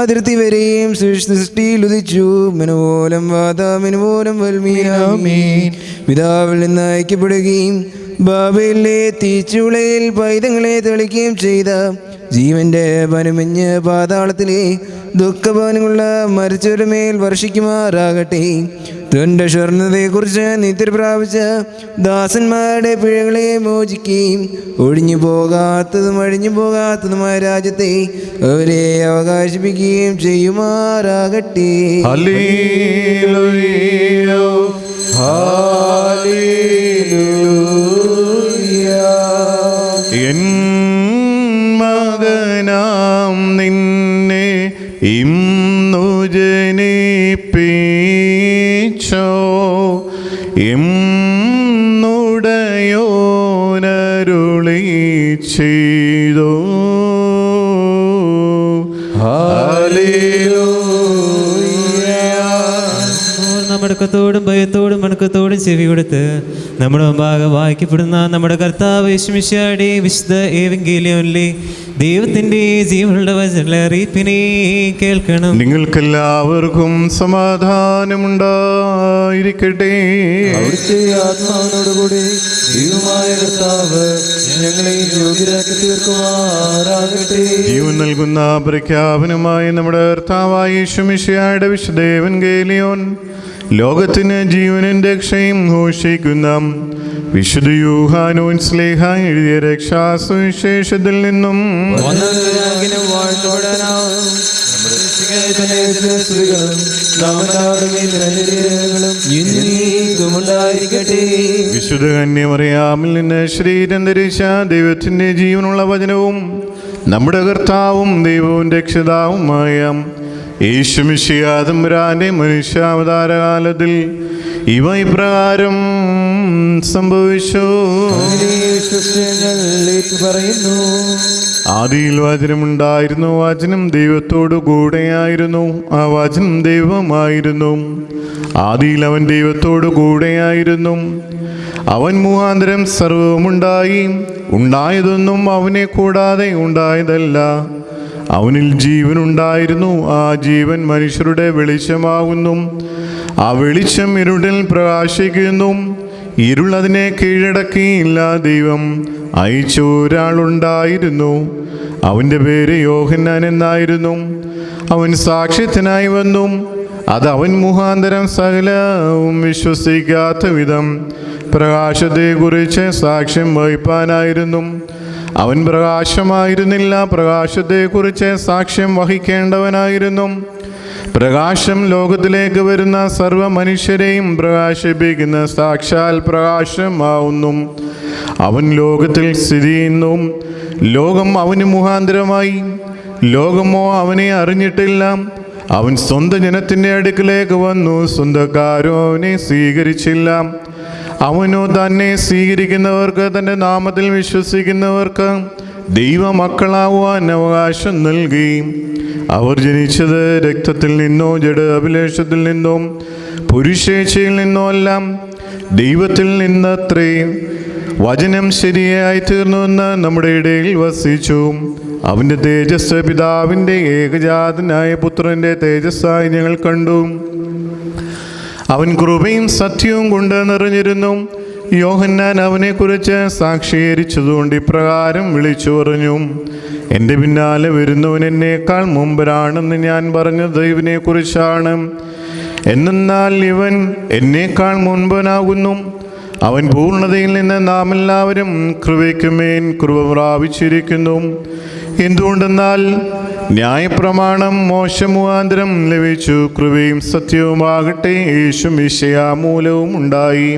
Speaker 2: അതിർത്തി വരെയും സൃഷ്ടിയിൽ ഉദിച്ചു. മനോലം വാതാമിനുപോലം വൽമീനാമീൻ പിതാവിൽ നിന്ന് അയക്കപ്പെടുകയും ബാബയിലെ തീച്ചുളയിൽ പൈതങ്ങളെ തെളിക്കുകയും ചെയ്ത ജീവന്റെ പനുമഞ്ഞ് പാതാളത്തിലെ ദുഃഖഭവനമുള്ള മരിച്ചവരുടെ മേൽ വർഷിക്കുമാറാകട്ടെ. തൻ്റെ സ്വർണ്ണതയെക്കുറിച്ച് നിദ്ര പ്രാപിച്ച ദാസന്മാരുടെ പിഴകളെ മോചിക്കുകയും ഒഴിഞ്ഞു പോകാത്തതുമായ രാജ്യത്തെ അവരെ അവകാശിപ്പിക്കുകയും ചെയ്യുമാറാകട്ടെ.
Speaker 1: Hallelujah hallelujah. എൻ മകനാം നിന്നെ ഇന്നു ജനിപ്പിച്ചോ എന്നുടയോനരുളി ചെയ്തോ.
Speaker 3: മടക്കത്തോടും ഭയത്തോടും മണക്കത്തോടും ചെവി കൊടുത്ത് നമ്മുടെ മുമ്പാകെ വായിക്കപ്പെടുന്ന നമ്മുടെ കർത്താവ് യേശുമിശിഹായുടെ വിശുദ്ധ ഏവങ്കേലിയോനിലെ ദൈവത്തിൻ്റെ ജീവനുള്ള വചനങ്ങളെ അറിയിപ്പിനെ കേൾക്കണം.
Speaker 1: നിങ്ങൾക്കെല്ലാവർക്കും സമാധാനമുണ്ടായിരിക്കട്ടെ.
Speaker 2: അവിടുത്തെ ആത്മാവിനോടുകൂടി ദൈവമായ കർത്താവ് ഞങ്ങളെ യോഗ്യരാക്കി തീർക്കുമാറാകട്ടെ.
Speaker 1: ജീവൻ നൽകുന്ന പ്രഖ്യാപനമായി നമ്മുടെ കർത്താവായ യേശുമിശിഹായുടെ വിശുദ്ധ ഏവങ്കേലിയോൻ ലോകത്തിന് ജീവനും രക്ഷയും ഘോഷിക്കുന്ന വിശുദ്ധ യോഹന്നാൻ ശ്ലീഹ എഴുതിയ രക്ഷാസുവിശേഷത്തിൽ നിന്നും വിശുദ്ധ കന്യമറിയാമിൽ നിന്ന് ശരീരം ധരിച്ച ദൈവത്തിൻ്റെ ജീവനുള്ള വചനവും നമ്മുടെ കർത്താവും ദൈവവും രക്ഷിതാവുമായ യേശുമിശിഹാതമ്പുരാന്റെ മനുഷ്യാവതാരകാലത്തിൽ ഇവ ഇപ്രകാരം സംഭവിച്ചു.
Speaker 2: പറയുന്നു,
Speaker 1: ആദിയിൽ വചനമുണ്ടായിരുന്നു, വചനം ദൈവത്തോടു കൂടെയായിരുന്നു, ആ വചനം ദൈവമായിരുന്നു. ആദിയിൽ അവൻ ദൈവത്തോടു കൂടെയായിരുന്നു. അവൻ മുഖാന്തരം സർവവുമുണ്ടായി. ഉണ്ടായതൊന്നും അവനെ കൂടാതെ ഉണ്ടായതല്ല. അവനിൽ ജീവനുണ്ടായിരുന്നു, ആ ജീവൻ മനുഷ്യരുടെ വെളിച്ചമാകുന്നു. ആ വെളിച്ചം ഇരുളിൽ പ്രകാശിക്കുന്നു. ഇരുൾ അതിനെ കീഴടക്കിയില്ല. ദൈവം അയച്ച ഒരാളുണ്ടായിരുന്നു, അവൻ്റെ പേര് യോഹന്നാൻ എന്നായിരുന്നു. അവൻ സാക്ഷ്യത്തിനായി വന്നു. അത് അവൻ മുഖാന്തരം സകലവും വിശ്വസിക്കാത്ത വിധം പ്രകാശത്തെക്കുറിച്ച് സാക്ഷ്യം വഹിപ്പാനായിരുന്നു. അവൻ പ്രകാശമായിരുന്നില്ല, പ്രകാശത്തെക്കുറിച്ച് സാക്ഷ്യം വഹിക്കേണ്ടവനായിരുന്നു. പ്രകാശം ലോകത്തിലേക്ക് വരുന്ന സർവ്വ മനുഷ്യരെയും പ്രകാശിപ്പിക്കുന്ന സാക്ഷാൽ പ്രകാശമാവുന്നു. അവൻ ലോകത്തിൽ സ്ഥിതി ചെയ്യുന്നു. ലോകം അവന് മുഖാന്തരമായി, ലോകമോ അവനെ അറിഞ്ഞിട്ടില്ല. അവൻ സ്വന്തം ജനത്തിൻ്റെ അടുക്കിലേക്ക് വന്നു, സ്വന്തക്കാരോ അവനെ സ്വീകരിച്ചില്ല. അവനോ തന്നെ സ്വീകരിക്കുന്നവർക്ക്, തൻ്റെ നാമത്തിൽ വിശ്വസിക്കുന്നവർക്ക് ദൈവമക്കളാകുവാൻ അവകാശം നൽകി. അവർ ജനിച്ചത് രക്തത്തിൽ നിന്നോ ജഡ അഭിലാഷത്തിൽ നിന്നോ പുരുഷേച്ഛയിൽ നിന്നോ അല്ല, ദൈവത്തിൽ നിന്നത്രേ. വചനം ശരിയായി തീർന്നുവെന്ന് നമ്മുടെ ഇടയിൽ വസിച്ചു. അവൻ്റെ തേജസ് പിതാവിൻ്റെ ഏകജാതനായ പുത്രൻ്റെ തേജസ്സായി ഞങ്ങൾ കണ്ടു. അവൻ കൃപയും സത്യവും കൊണ്ട് നിറഞ്ഞിരുന്നു. യോഹന്നാൻ അവനെക്കുറിച്ച് സാക്ഷീകരിച്ചതുകൊണ്ട് ഇപ്രകാരം വിളിച്ചു പറഞ്ഞു, എൻ്റെ പിന്നാലെ വരുന്നവൻ എന്നേക്കാൾ മുമ്പരാണെന്ന് ഞാൻ പറഞ്ഞത് ഇവനെക്കുറിച്ചാണ്. എന്നാൽ ഇവൻ എന്നേക്കാൾ മുൻപനാകുന്നു. അവൻ പൂർണ്ണതയിൽ നിന്ന് നാം എല്ലാവരും കൃപയ്ക്കുമേൽ കൃപ പ്രാപിച്ചിരിക്കുന്നു. എന്തുകൊണ്ടെന്നാൽ ന്യായപ്രമാണം മോശ മുഖാന്തരം ലഭിച്ചു, കൃപയും സത്യവുമാകട്ടെ യേശുമിശിഹാ മൂലവും ഉണ്ടായി.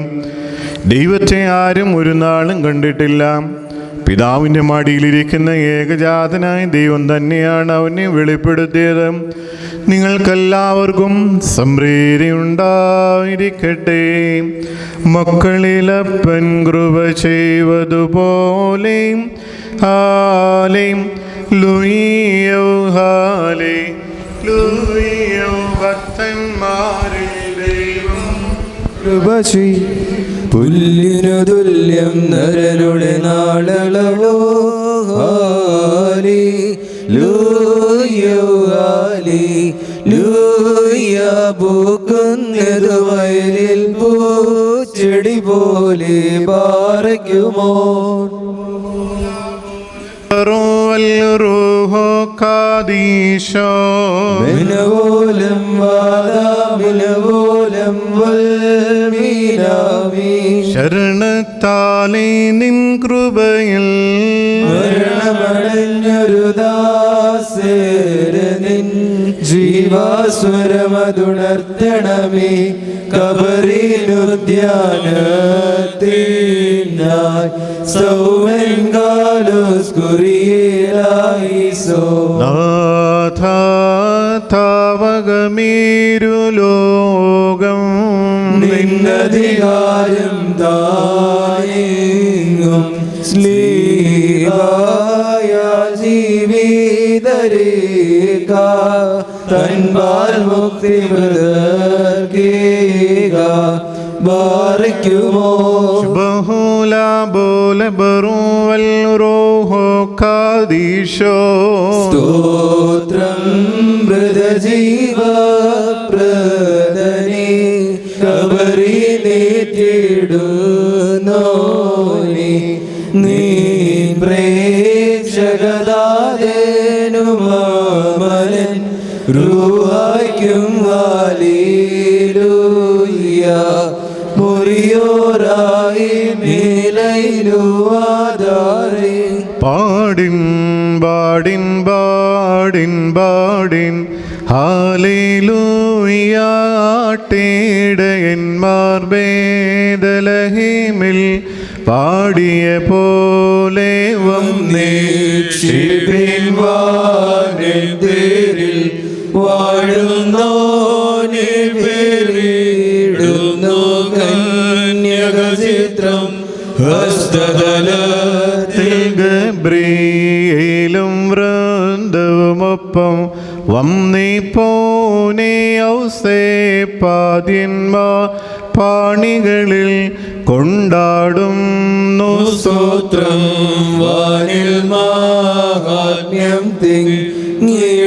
Speaker 1: ദൈവത്തെ ആരും ഒരു നാളും കണ്ടിട്ടില്ല. പിതാവിൻ്റെ മടിയിലിരിക്കുന്ന ഏകജാതനായ ദൈവം തന്നെയാണ് അവനെ വെളിപ്പെടുത്തിയത്. നിങ്ങൾക്കെല്ലാവർക്കും സംപ്രീതി ഉണ്ടായിരിക്കട്ടെ. മക്കളിലപ്പൻ കൃപ ചെയ്വതുപോലെ ഹാലേ ലൂയ്യോ ഹാലേ ലൂയ്യോ. ഭക്തന്മാരിൽ ദൈവം
Speaker 2: കൃപ പുല്ലിനു തുല്യം നരനുടെ നാളളവോ ഹാലേ ലൂയ്യോ ഹാലേ ലൂയ്യ. പൂക്കുന്നതു വയലിൽ പൂച്ചെടി പോലെ പാറയ്ക്കുമോ.
Speaker 1: റൂഹോ ഖദീശോ
Speaker 2: മിനവോലം വാദാമിനവോലം വൽമീനാമി.
Speaker 1: ശരണത്താലേ നിൻ കൃപയിൽ
Speaker 2: മരണമടഞ്ഞൊരു ദാസേരനിൻ ജീവാസ്വരമതുണർത്തണമേ. കബറിനുദ്യാനത്തിനായി സൗമൻകാലോസ്കുറിയേലായിസോ.
Speaker 1: നാഥാവകമീരു ലോകം
Speaker 2: നിന്നധികാരം താനെങ്ങും സ്ലീഹായ ജീവിതരേഖ തൻപാൽ മുക്തി മൃതർക്കേക ബാറിക്കുമോ.
Speaker 1: ബഹുല ബോല ബറുവൽ റൂഹോ ഖദീശോ.
Speaker 2: സ്തോത്രം മൃതജീവ പ്രദനേ കബറിലേറ്റിടുന്നോനെ. നീ പ്രേക്ഷകദാതനുമാമലൻ റൂഹായ്ക്കും ഹല്ലേലൂയ. മുറിയോരായി മേലയിലുവാദാരേ.
Speaker 1: പാടിൻ പാടിൻ പാടിൻ പാടിൻ ഹല്ലേലൂയ. ആട്ടിടയന്മാർ ബേദലഹീമിൽ പാടിയ പോലെ വന്നേക്ഷിപ്പിൻ
Speaker 2: വാനിൽ വാഴുന്നോനെ പേരിടുന്നു കന്യക ചിത്രം ഹസ്തതലത്തിൽ
Speaker 1: ഗബ്രിയേലും വൃന്ദവുമൊപ്പം വന്നിപ്പോനെ ഔസേപ്പാദ്യന്മാർ പാണികളിൽ കൊണ്ടാടുന്നു
Speaker 2: സ്തോത്രം വാനിൽ മാഹാത്മ്യം തിങ്ങിടുന്നോനെ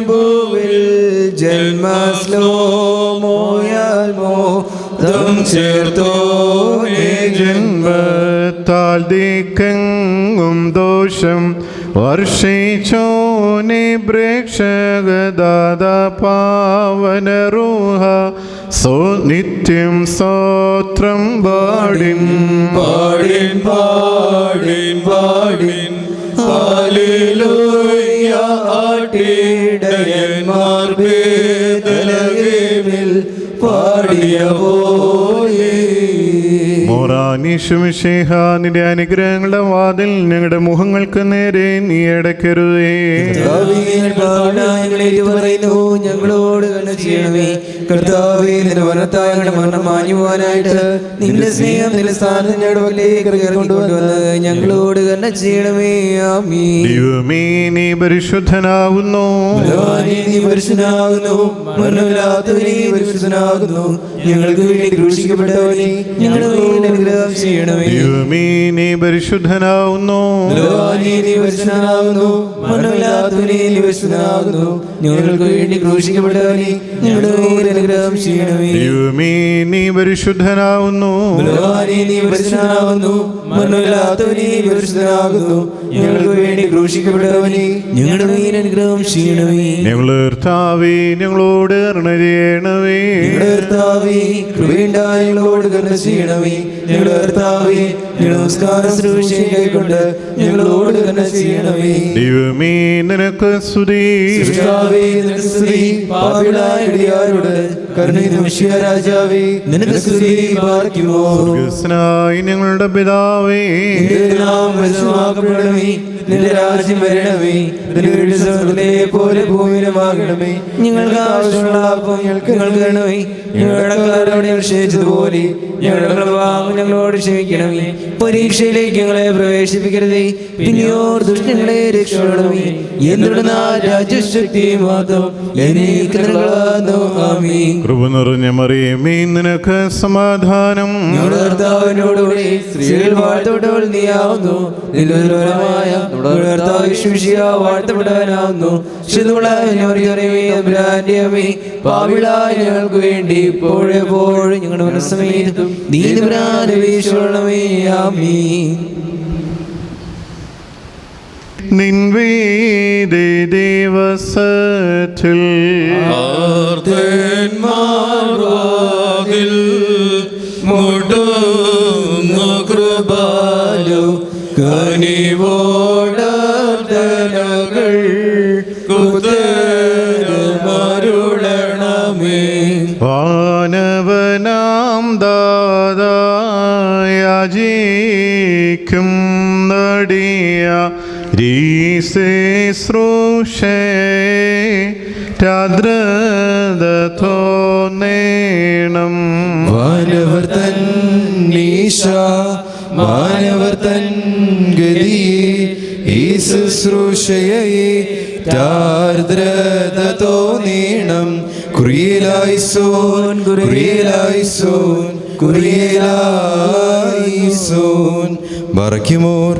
Speaker 2: ഭൂവിൽ ജന്മശ്ലോമോയാൽ മോദം ചേർത്തോനെ
Speaker 1: ജന്മത്താൽ ദിക്കെങ്ങും ദോഷം വർഷിച്ചോനെ പ്രേക്ഷകദാത പാവനരൂഹ സോ നിത്യം സ്തോത്രം പാടിൻ
Speaker 2: പാടിൻ പാടിൻ പാടിൻ ഹല്ലേലൂയ ആട്ടിടയന്മാർ ബേത്ലഹേമിൽ പാടിയ പോലെ
Speaker 1: മോറാനിഷുമിശിഹ നിന്റെ അനുഗ്രഹങ്ങളുടെ വാതിൽ ഞങ്ങളുടെ മുഖങ്ങൾക്ക് നേരെ നീ അടയ്ക്കരുതേ.
Speaker 2: പറയുന്നു ഞങ്ങളോട് കരുണ ചെയ്യണമേ കർത്താവേ. നിന്റെ വനത്തായ ഞങ്ങളുടെ മരണം മാഞ്ഞുപോകാനായിട്ട് നിന്റെ സ്നേഹം നിന്റെ സ്ഥാനം ഞങ്ങളുടെ കൊണ്ടുവന്ന് ഞങ്ങളോട് കരുണ ചെയ്യണമേ. ആമീൻ.
Speaker 1: ദൈവമേ നീ പരിശുദ്ധനാകുന്നു,
Speaker 2: നീ പരിശുദ്ധനാകുന്നു, മരണമില്ലാത്തവനേ പരിശുദ്ധനാകുന്നു. ഞങ്ങൾക്ക് വേണ്ടി ക്രൂശിക്കപ്പെട്ടവനെ ഞങ്ങളുടെ മേൽ അനുഗ്രഹം ചെയ്യണമേ.
Speaker 1: ദൈവമേ നീ പരിശുദ്ധനാകുന്നു,
Speaker 2: നീ പരിശുദ്ധനാകുന്നു, മരണമില്ലാത്തവനേ നീ പരിശുദ്ധനാകുന്നു. ഞങ്ങൾക്ക് വേണ്ടി ക്രൂശിക്കപ്പെട്ടവനെ ഞങ്ങളുടെ മേൽ അനുഗ്രഹം ചെയ്യണമേ.
Speaker 1: ദൈവമേ നീ പരിശുദ്ധനാകുന്നു,
Speaker 2: നീ പരിശുദ്ധനാകുന്നു, മരണമില്ലാത്തവനേ നീ പരിശുദ്ധനാകുന്നു. ഞങ്ങൾക്ക് വേണ്ടി ക്രൂശിക്കപ്പെട്ടവനെ ഞങ്ങളുടെ മേൽ അനുഗ്രഹം ചെയ്യണമേ.
Speaker 1: ഞങ്ങളുടെ കർത്താവേ ഞങ്ങളോട് കരുണ ചെയ്യണമേ.
Speaker 2: കർത്താവേ കൃപയുണ്ടായി ഞങ്ങളോട് കരുണ ചെയ്യണമേ. ഞങ്ങളുടെ കർത്താവേ നമസ്കാര ശുശ്രൂഷയും കൈക്കൊണ്ട് ഞങ്ങളോട് കരുണ ചെയ്യണമേ.
Speaker 1: ദൈവമേ നിനക്ക് സ്തുതി.
Speaker 2: കർത്താവേ നിനക്ക് സ്തുതി. പാപികളായ ഇടിയാരോട് കരുണയും മിശിഹാ രാജാവേ നിനക്ക് സ്തുതി. പാർക്കുമോ
Speaker 1: സ്വർഗ്ഗസ്ഥനായ ഞങ്ങളുടെ പിതാവേ,
Speaker 2: നിന്റെ നാമം പരിശുദ്ധമാക്കപ്പെടണമേ. നിന്റെ രാജ്യം വരണമേ. നിന്റെ വീട് സ്വർഗ്ഗത്തിലെ പോലെ ഭൂമിയിലുമാകണമേ. ഞങ്ങൾക്ക് ആവശ്യമുള്ള അപ്പം ഞങ്ങൾക്ക് നൽകണമേ. ഞങ്ങളുടെ കടങ്ങളോട് ഞങ്ങൾ ക്ഷമിച്ചതുപോലെ ഞങ്ങളുടെ പാപം ഞങ്ങളോട് ക്ഷമിക്കണമേ. പരീക്ഷയിലേക്ക് ഞങ്ങളെ പ്രവേശിപ്പിക്കരുതേ, പിന്നെയോ ദുഷ്ടങ്ങളെ രക്ഷപ്പെടണമേ. എന്തുകൊണ്ടെന്നാൽ രാജ്യശക്തി മാത്രം എന്നേക്കുമുള്ളതാകുന്നു. ആമീൻ.
Speaker 1: കൃപ നിറഞ്ഞ മറിയമേ നിനക്ക് സമാധാനം.
Speaker 2: ഞങ്ങളുടെ കർത്താവിനോടുകൂടി സ്ത്രീകൾ വാഴ്ത്തപ്പെട്ടവൾ നീയാവുന്നു. നിലവാരമായ നമ്മുടെ കർത്താവ് യേശുമിശിഹാ വാഴ്ത്തപ്പെട്ടവനാവുന്നു. പാപികളായ ഞങ്ങൾക്ക് വേണ്ടി ഇപ്പോഴെപ്പോഴും ഞങ്ങളുടെ മനസ്സമേതും നീതിപരാധി വീശണമേ. ആമീൻ.
Speaker 1: നിൻവേദി ദിവസത്തിൽ
Speaker 2: മുട്ടുന്നു കൃപാലു കനിവോടർദ്ദനകൾ കുതരുളണമേ.
Speaker 1: വാനവനാം ദാതായാജിക്കും നടിയ രീശുശ്രൂഷേ തോന്നേണം.
Speaker 2: വാനവർ തൻ നീശ മാനവർ തൻ ഗതി ഈ ശുശ്രൂഷയെ തോന്നേണം. കുറിയലായിസോൻ കുറിയലായിസോൻ കുറിയലായിസോൻ. ബറയ്ക്കുമോർ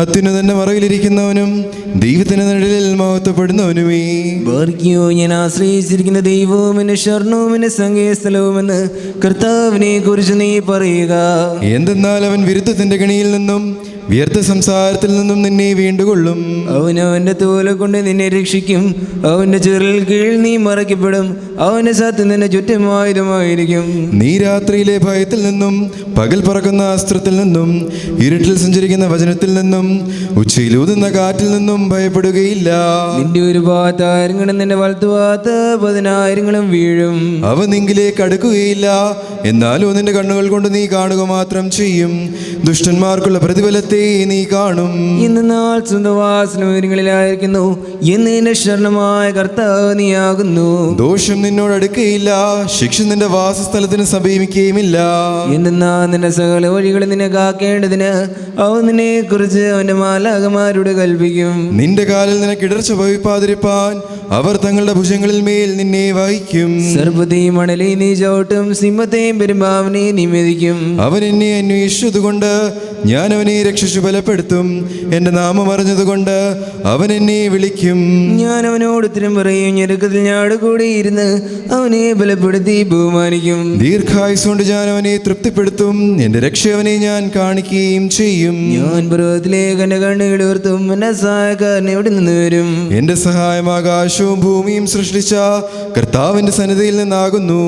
Speaker 2: അത്യുന്നതന്റെ മറവിലിരിക്കുന്നവനും ദൈവത്തിന്റെ നിഴലിൽ മഹത്വപ്പെടുന്നവനുമേ. ബർക്കിയോ ഞാൻ ആശ്രയിച്ചിരിക്കുന്ന ദൈവവും എന്റെ ശരണവും എന്റെ സംഗീതസ്ഥലവുമെന്ന് കർത്താവിനെ കുറിച്ച് നീ പറയുക. എന്തെന്നാൽ അവൻ വിരുദ്ധത്തിന്റെ കെണിയിൽ നിന്നും വ്യർത്ഥ സംസാരത്തിൽ നിന്നും നിന്നെ വീണ്ടുകൊള്ളും. അവനവന്റെ തോല കൊണ്ട് നിന്നെ രക്ഷിക്കും. അവന്റെ ചെറിൽ കീഴിൽ നീ മറയ്ക്കപ്പെടും. അവന്റെ സത്യം നിന്നെ ചുറ്റുമായുധമായിരിക്കും. നീ രാത്രിയിലെ ഭയത്തിൽ നിന്നും പകൽ പറക്കുന്ന അസ്ത്രത്തിൽ നിന്നും ഇരുട്ടിൽ സഞ്ചരിക്കുന്ന വചനത്തിൽ നിന്നും ഉച്ചയിലൂതുന്ന കാറ്റിൽ നിന്നും ഭയപ്പെടുകയില്ല. നിന്റെ ഒരു ഭാഗത്തായിരങ്ങളും നിന്റെ വലത്തുഭാഗത്ത് 10,000 വീഴും. അവ നിങ്കിലേക്ക് അടുക്കുകയില്ല. എന്നാലും നിന്റെ കണ്ണുകൾ കൊണ്ട് നീ കാണുക മാത്രം ചെയ്യും. ദുഷ്ടന്മാർക്കുള്ള പ്രതിഫലത്തെ
Speaker 4: ദൈവത്തെ നീ കാണും.
Speaker 2: എന്നാൽ സ്വന്തവാസനങ്ങളിലായിരിക്കുന്നു എന്ന് എന്റെ ശരണമായ കർത്താവ് നീയാകുന്നു.
Speaker 4: ദോഷം നിന്നോട് അടുക്കുകയില്ല, ശിക്ഷ നിന്റെ വാസസ്ഥലത്തിന് സമീപിക്കുകയുമില്ല.
Speaker 2: എന്നാൽ നിന്റെ സകല വഴികളും നിന്നെ കാക്കേണ്ടതിന് അവൻ നിന്നെ കുറിച്ച് അവന്റെ മാലാകമാരോട് കൽപ്പിക്കും.
Speaker 4: നിന്റെ കാലിൽ നിനക്ക് ഇടർച്ച ഭവിപ്പാതിരിപ്പാൻ അവർ തങ്ങളുടെ ഭുജങ്ങളിൽ മേൽ നിന്നെ വഹിക്കും.
Speaker 2: സർപ്പത്തെയും മണലെയും നീ ചവിട്ടും, സിംഹത്തെയും പെരുമ്പാവിനെയും നീ മെതിക്കും.
Speaker 4: അവൻ എന്നെ അന്വേഷിച്ചതുകൊണ്ട് ഞാൻ അവനെ രക്ഷിച്ചു ബലപ്പെടുത്തും. എന്റെ നാമം അറിഞ്ഞതുകൊണ്ട് അവൻ എന്നെ വിളിക്കും.
Speaker 2: ഞാൻ അവനോട് ഉത്തരം പറയും, ഞെരുക്കത്തിൽ ഞാട് കൂടിയിരുന്ന് അവനെ ബലപ്പെടുത്തി ബഹുമാനിക്കും.
Speaker 4: ദീർഘായുസ് കൊണ്ട് ഞാൻ അവനെ തൃപ്തിപ്പെടുത്തും. എന്റെ രക്ഷ അവനെ ഞാൻ കാണിക്കുകയും ചെയ്യും.
Speaker 2: ഞാൻ പർവ്വതത്തിലേക്ക് എന്റെ കണ്ണുകൾ ഉയർത്തും, എന്റെ സഹായക്കാരൻ എവിടെ നിന്ന് വരും?
Speaker 4: എന്റെ സഹായം ആകാശവും ഭൂമിയും സൃഷ്ടിച്ച കർത്താവിന്റെ സന്നിധിയിൽ നിന്നാകുന്നു.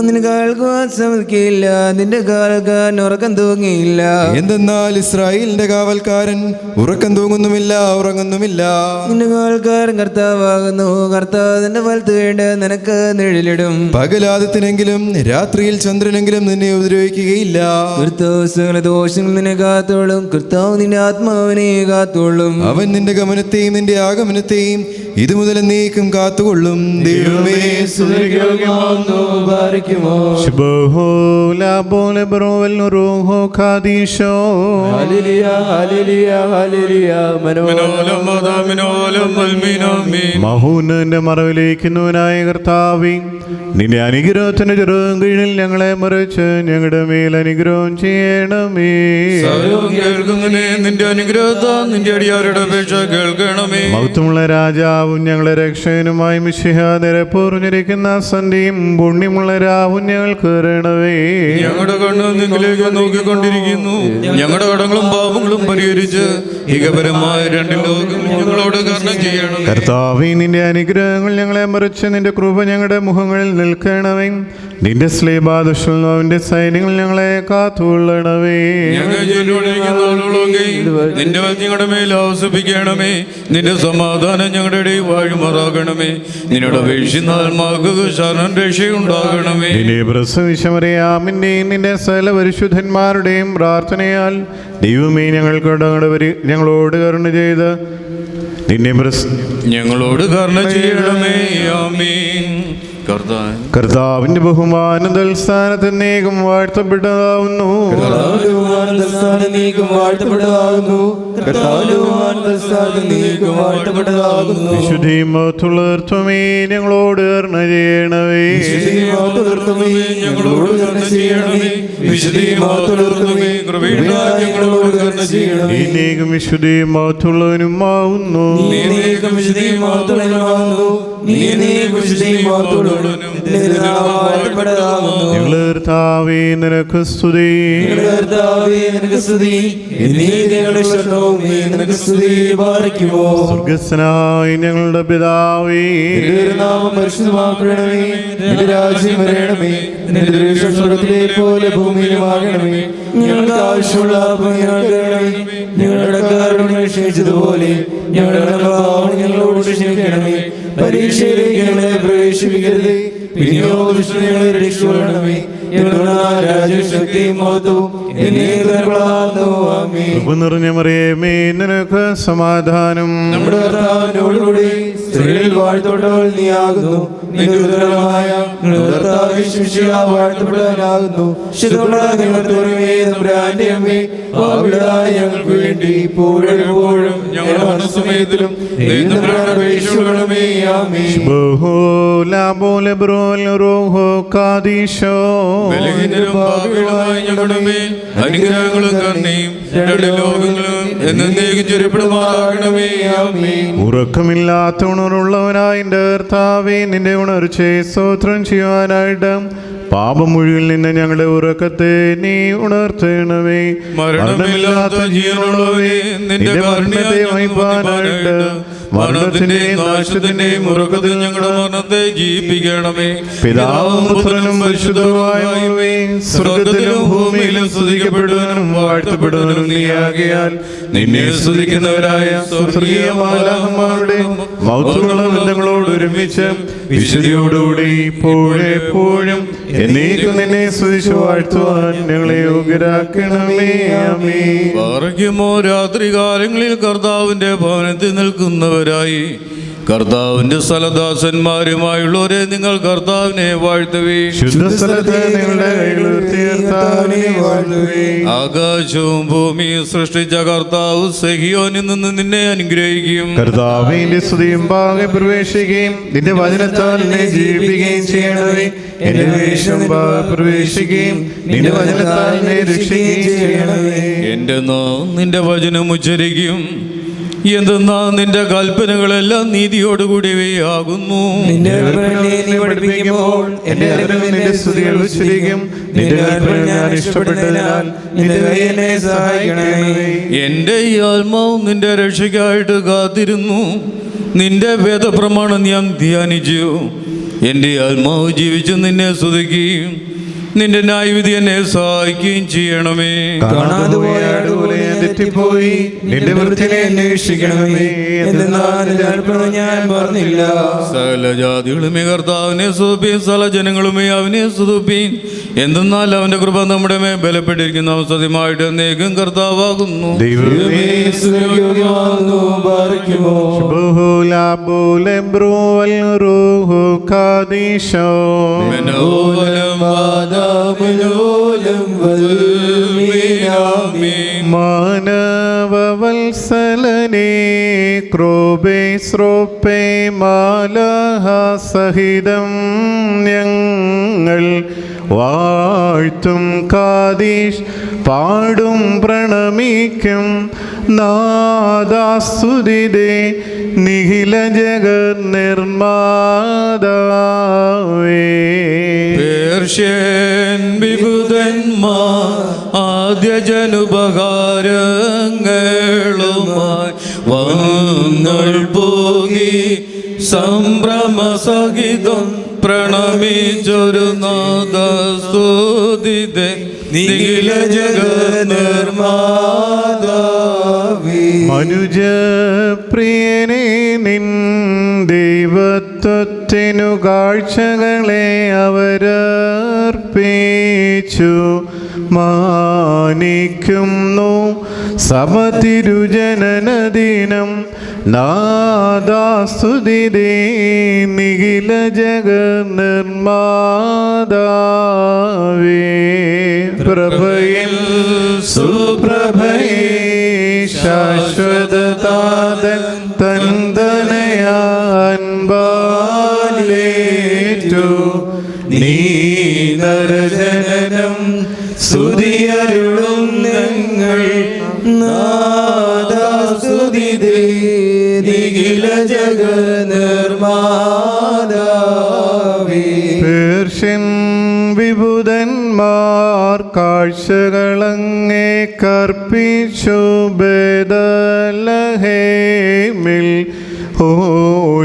Speaker 2: നിന്റെ കേൾക്കുവാൻ സമ്മതിക്കുകയില്ല, നിന്റെ കാവൽക്കാരൻ ഉറക്കം തൂങ്ങിയില്ല.
Speaker 4: എന്തെന്നാൽ ഇസ്രായേലിന്റെ കാവൽക്കാരൻ ഉറക്കം തൂങ്ങുന്നുമില്ല, ഉറങ്ങുന്നുമില്ല.
Speaker 2: നിന്റെ കാവൽക്കാരൻ കർത്താവാകുന്നു. കർത്താവ് നിന്റെ വലത്ത് വേണ്ട നിനക്ക് നിഴലിടും.
Speaker 4: പകലാദത്തിനെങ്കിലും രാത്രിയിൽ ചന്ദ്രനെങ്കിലും നിന്നെ ഉപദ്രവിക്കുകയില്ല.
Speaker 2: കർത്താവ് സകല ദോഷങ്ങൾ നിന്നെ കാത്തോളും. കർത്താവ് നിന്റെ ആത്മാവിനെ കാത്തോളും.
Speaker 4: അവൻ നിന്റെ ഗമനത്തെയും നിന്റെ ആഗമനത്തെയും ഇതുമുതൽ എന്നേക്കും കാത്തുകൊള്ളും. ദൈവമേ
Speaker 1: മഹോന്നതന്റെ മറവിലേക്കുന്നവനായ കർത്താവേ, നിന്റെ അനുഗ്രഹത്തിന്റെ ചെറുതും കീഴിൽ ഞങ്ങളെ മറിച്ച് ഞങ്ങളുടെ മേൽ അനുഗ്രഹം ചെയ്യണമേ.
Speaker 5: നിന്റെ അനുഗ്രഹത്താൽ നിന്റെ അടിയാരുടെ അപേക്ഷ കേൾക്കണമേ.
Speaker 1: മഹത്വമുള്ള രാജാവും ഞങ്ങളുടെ രക്ഷകനുമായി മിശിഹ നിരപ്പൂർന്നിരിക്കുന്ന സന്ധ്യയും പുണ്യമുള്ള രാവും ഞങ്ങൾക്ക് തരണമേ.
Speaker 5: ഞങ്ങളുടെ കണ്ണ് നിങ്ങളിലേക്ക് നോക്കിക്കൊണ്ടിരിക്കുന്നു. ഞങ്ങളുടെ കടങ്ങളും പാപങ്ങളും പരിഹരിച്ച് ഇകപരമായ രണ്ട് ലോകം ഞങ്ങളോട് കരുണ ചെയ്യണം.
Speaker 1: കർത്താവേ, നിന്റെ അനുഗ്രഹങ്ങൾ ഞങ്ങളെ മറിച്ച് നിന്റെ കൃപ ഞങ്ങളുടെ മുഖങ്ങളിൽ നിൽക്കണമേ. നിന്റെ സ്ലേബാദുഷന്റെ സൈന്യങ്ങൾ ഞങ്ങളെ കാത്തുകൊള്ളണമേ.
Speaker 5: നിന്റെ ഞങ്ങളുടെ മേൽ ആവസിപ്പിക്കണമേ. നിന്റെ സമാധാനം ഞങ്ങളുടെ ഇടയിൽ വാഴുമാറാകണമേ. നിന്നോട് അപേക്ഷിക്കുന്ന ശരണം രക്ഷയുണ്ടാകണമേ.
Speaker 1: നിന്റെ പ്രസവിശമറിയാമിന്റെയും നിന്റെ സകല പരിശുദ്ധന്മാരുടെയും പ്രാർത്ഥനയാൽ ദൈവമേ ഞങ്ങളോട് കരുണ ചെയ്ത്
Speaker 5: ഞങ്ങളോട് കരുണ ചെയ്യണമേ. ആമീൻ.
Speaker 1: കർത്താവിന്റെ ബഹുമാനം തൽസ്ഥാനത്തേക്കും വാഴ്ത്തപ്പെട്ടതാവുന്നു. വിശുദ്ധിയും മഹത്വമുള്ളർത്തുമേ ഞങ്ങളോട് കരുണ ചെയ്യണമേ. നീക്കും വിശുദ്ധിയും മഹത്വമുള്ളവനുമാവുന്നു. കർത്താവേ, നിനക്ക് സ്തുതി. സ്വർഗ്ഗസ്ഥനായ ഞങ്ങളുടെ പിതാവേ,
Speaker 4: രാജ്യം വരണമേ. പോലെ ഭൂമിയിലുമാകണമേ. ഞങ്ങൾക്ക് ആവശ്യമുള്ള ഞങ്ങളുടെ ക്ഷമിച്ചതുപോലെ ഞങ്ങളുടെ പാപങ്ങൾ ഞങ്ങളോട് ക്ഷമിക്കണമേ. പരീക്ഷയിലേക്ക് ഞങ്ങളെ പ്രവേശിപ്പിക്കരുതേ, പിന്നെയോ ദുഷ്ടനെ രക്ഷിക്കണമേ.
Speaker 1: നിറഞ്ഞ മറിയമേ, നിനക്ക് സമാധാനം.
Speaker 4: നമ്മുടെ കർത്താവിനോടുകൂടി സ്ത്രീകളിൽ വാഴ്ത്തപ്പെട്ടവൾ നീയാകുന്നു. നിന്റെ ഉദരമായ വാഴ്ത്തപ്പെടാനാകുന്നു. ഞങ്ങൾക്ക് വേണ്ടി ഇപ്പോഴും ഞങ്ങളുടെ മനസ്സമയത്തിലും
Speaker 5: അനുഗ്രഹങ്ങളും കരുണയും രണ്ട് ലോകങ്ങളും എന്നേക്കും ചൊരിയപ്പെടുമാറാകണമേ. ആമീൻ.
Speaker 1: ഉറക്കമില്ലാത്ത ഉണർവുള്ളവനായ എൻ്റെ കർത്താവേ, നിന്റെ ഉണർച്ചയെ സ്തോത്രം ചെയ്യുവാനായിട്ട് പാപമൊഴിയിൽ നിന്ന് ഞങ്ങളുടെ ഉറക്കത്തെ നീ ഉണർത്തണമേ.
Speaker 5: മരണമില്ലാത്ത ജീവനുള്ളവനെ നിന്റെ കാരുണ്യത്തെ വഹിപ്പാനായിട്ട് മരണത്തിന്റെയും നാശത്തിന്റെയും ഉറക്കത്തിൽ ഞങ്ങളുടെ മരണത്തെ ജീവിപ്പിക്കണമേ.
Speaker 1: പിതാവും പുത്രനും പരിശുദ്ധവുമായ സ്വർഗത്തിലും ഭൂമിയിലും സ്തുതിക്കപ്പെടുവാനും വാഴ്ത്തപ്പെടുവാനും നീയാകിയാൽ നിന്നെ സ്തുതിക്കുന്നവരായ സ്വർഗീയ മാലാഖമാരുടെ മഹത്വമുള്ള വൃന്ദങ്ങളോട് ഒരുമിച്ച് വിശുദ്ധിയോടുകൂടി ഇപ്പോഴെപ്പോഴും എന്നേക്കും നിന്നെ സ്തുതിച്ചു വാഴ്ത്തുവാൻ ഞങ്ങളെ യോഗ്യരാക്കണമേ. ആമേൻ.
Speaker 5: പാറയ്ക്കുമോ രാത്രികാലങ്ങളിൽ കർത്താവിന്റെ ഭവനത്തിൽ നിൽക്കുന്നവരായി കർത്താവിന്റെ സ്ഥലദാസന്മാരുമായുള്ളവരെ നിങ്ങൾ കർത്താവിനെ വാഴ്ത്തുവേ.
Speaker 1: ശുദ്ധസ്ഥലത്ത് നിങ്ങളുടെ കൈകൾ ഉയർത്തി വാഴ്ത്തുവേ.
Speaker 5: ആകാശവും ഭൂമിയും സൃഷ്ടിച്ച കർത്താവ് സഹിയോനിൽ നിന്ന് നിന്നെ അനുഗ്രഹിക്കും.
Speaker 1: കർത്താവിന്റെ സ്തുതിയും ഭാഗെ പ്രവേശിക്കുകയും നിന്റെ വചനത്താൽ എന്നെ ജീവിപ്പിക്കുകയും ചെയ്യണമേ. എന്റെ വേഷം പ്രവേശിക്കുകയും നിന്റെ വചനത്താൽ എന്നെ രക്ഷിക്കുകയും ചെയ്യണമേ.
Speaker 5: എന്റെ നാം നിന്റെ വചനം ഉച്ചരിക്കും. എന്തെന്നാ നിന്റെ കൽപ്പനകളെല്ലാം നീതിയോടുകൂടിയവയാകുന്നു.
Speaker 2: നിന്റെ കൽപ്പനയെ നീ പഠിപ്പിക്കുമ്പോൾ എന്റെ അറിവ് നിന്റെ സ്തുതികൾ ഉച്ചരിക്കും. നിന്റെ കൽപ്പന ഞാൻ ഇഷ്ടപ്പെട്ടതിനാൽ നിന്റെ കൈ എന്നെ സഹായിക്കണമേ.
Speaker 5: എന്റെ ഈ ആത്മാവ് നിന്റെ രക്ഷയ്ക്കായിട്ട് കാത്തിരുന്നു. നിന്റെ വേദപ്രമാണം ഞാൻ ധ്യാനിച്ചു. എന്റെ ആത്മാവ് ജീവിച്ചു നിന്നെ സ്തുതിക്കുകയും നിന്റെ ന്യായവിധി എന്നെ സഹായിക്കുകയും ചെയ്യണമേ.
Speaker 2: കാണാതെ പോയ ആടുപോലെ ഞാൻ തെറ്റിപ്പോയി. നിന്റെ വൃത്തിനെ അന്വേഷിക്കണമേ. എന്തെന്നാൽ നിന്റെ കൽപ്പന ഞാൻ മറന്നില്ല.
Speaker 5: സകല ജാതികളുമേ കർത്താവിനെ സ്തുതിപ്പീൻ. സകല ജനങ്ങളുമേ അവനെ സ്തുതിപ്പീൻ. എന്തെന്നാൽ അവന്റെ കൃപ നമ്മുടെ മേൽ ബലപ്പെട്ടിരിക്കുന്ന സത്യമായിട്ട് എന്നേക്കും കർത്താവാകുന്നു.
Speaker 1: ദൈവമേ
Speaker 2: യോഗ്യമാകുന്നു. ബാറയ്ക്കുമോ
Speaker 1: മാനവവത്സലനേ ക്രോബേ ശ്രോപ്പേ മാലഹ സഹിതം ഞങ്ങൾ വാഴ്ത്തും കാദീഷ് പാടും പ്രണമിക്കും നാദാസ്തുതിദേ നിഖില ജഗത് നിർമ്മാതാവേ.
Speaker 5: പേർഷ്യൻ വിഭുതന്മാർ ആദ്യജനുപകാരങ്ങളുമായി വങ്ങൾ പോകി സംഭ്രമസഹിതം പ്രണമിച്ചൊരു നാദസ്തുതിദേ നിഖില ജഗത് നിർമ്മാതാവേ.
Speaker 1: മനുജപ്രിയനെ നിൻ ദൈവത്വത്തിനു കാഴ്ചകളെ അവരർപ്പിച്ചു മാനിക്കുന്നു. സഭ തിരുജനനദിനം നാദാസ്തുതിദേ നിഖില ജഗത് നിർമ്മാതാവേ. പ്രഭയിൽ സുപ്രഭയേ ശാശ്വതതാതൻ തന്തനയാൻപാലേറ്റു നീ നരജനനം സ്തുതിയരുളും ഞങ്ങൾ
Speaker 2: നാദാസ്തുതിദേ നിഖില ജഗത് നിർമ്മാതാവേ.
Speaker 1: പേർഷ്യൻ വിഭുതന്മാർ കാഴ്ചകളങ്ങേ കർപ്പിച്ചു ബേദലഹേമിൽ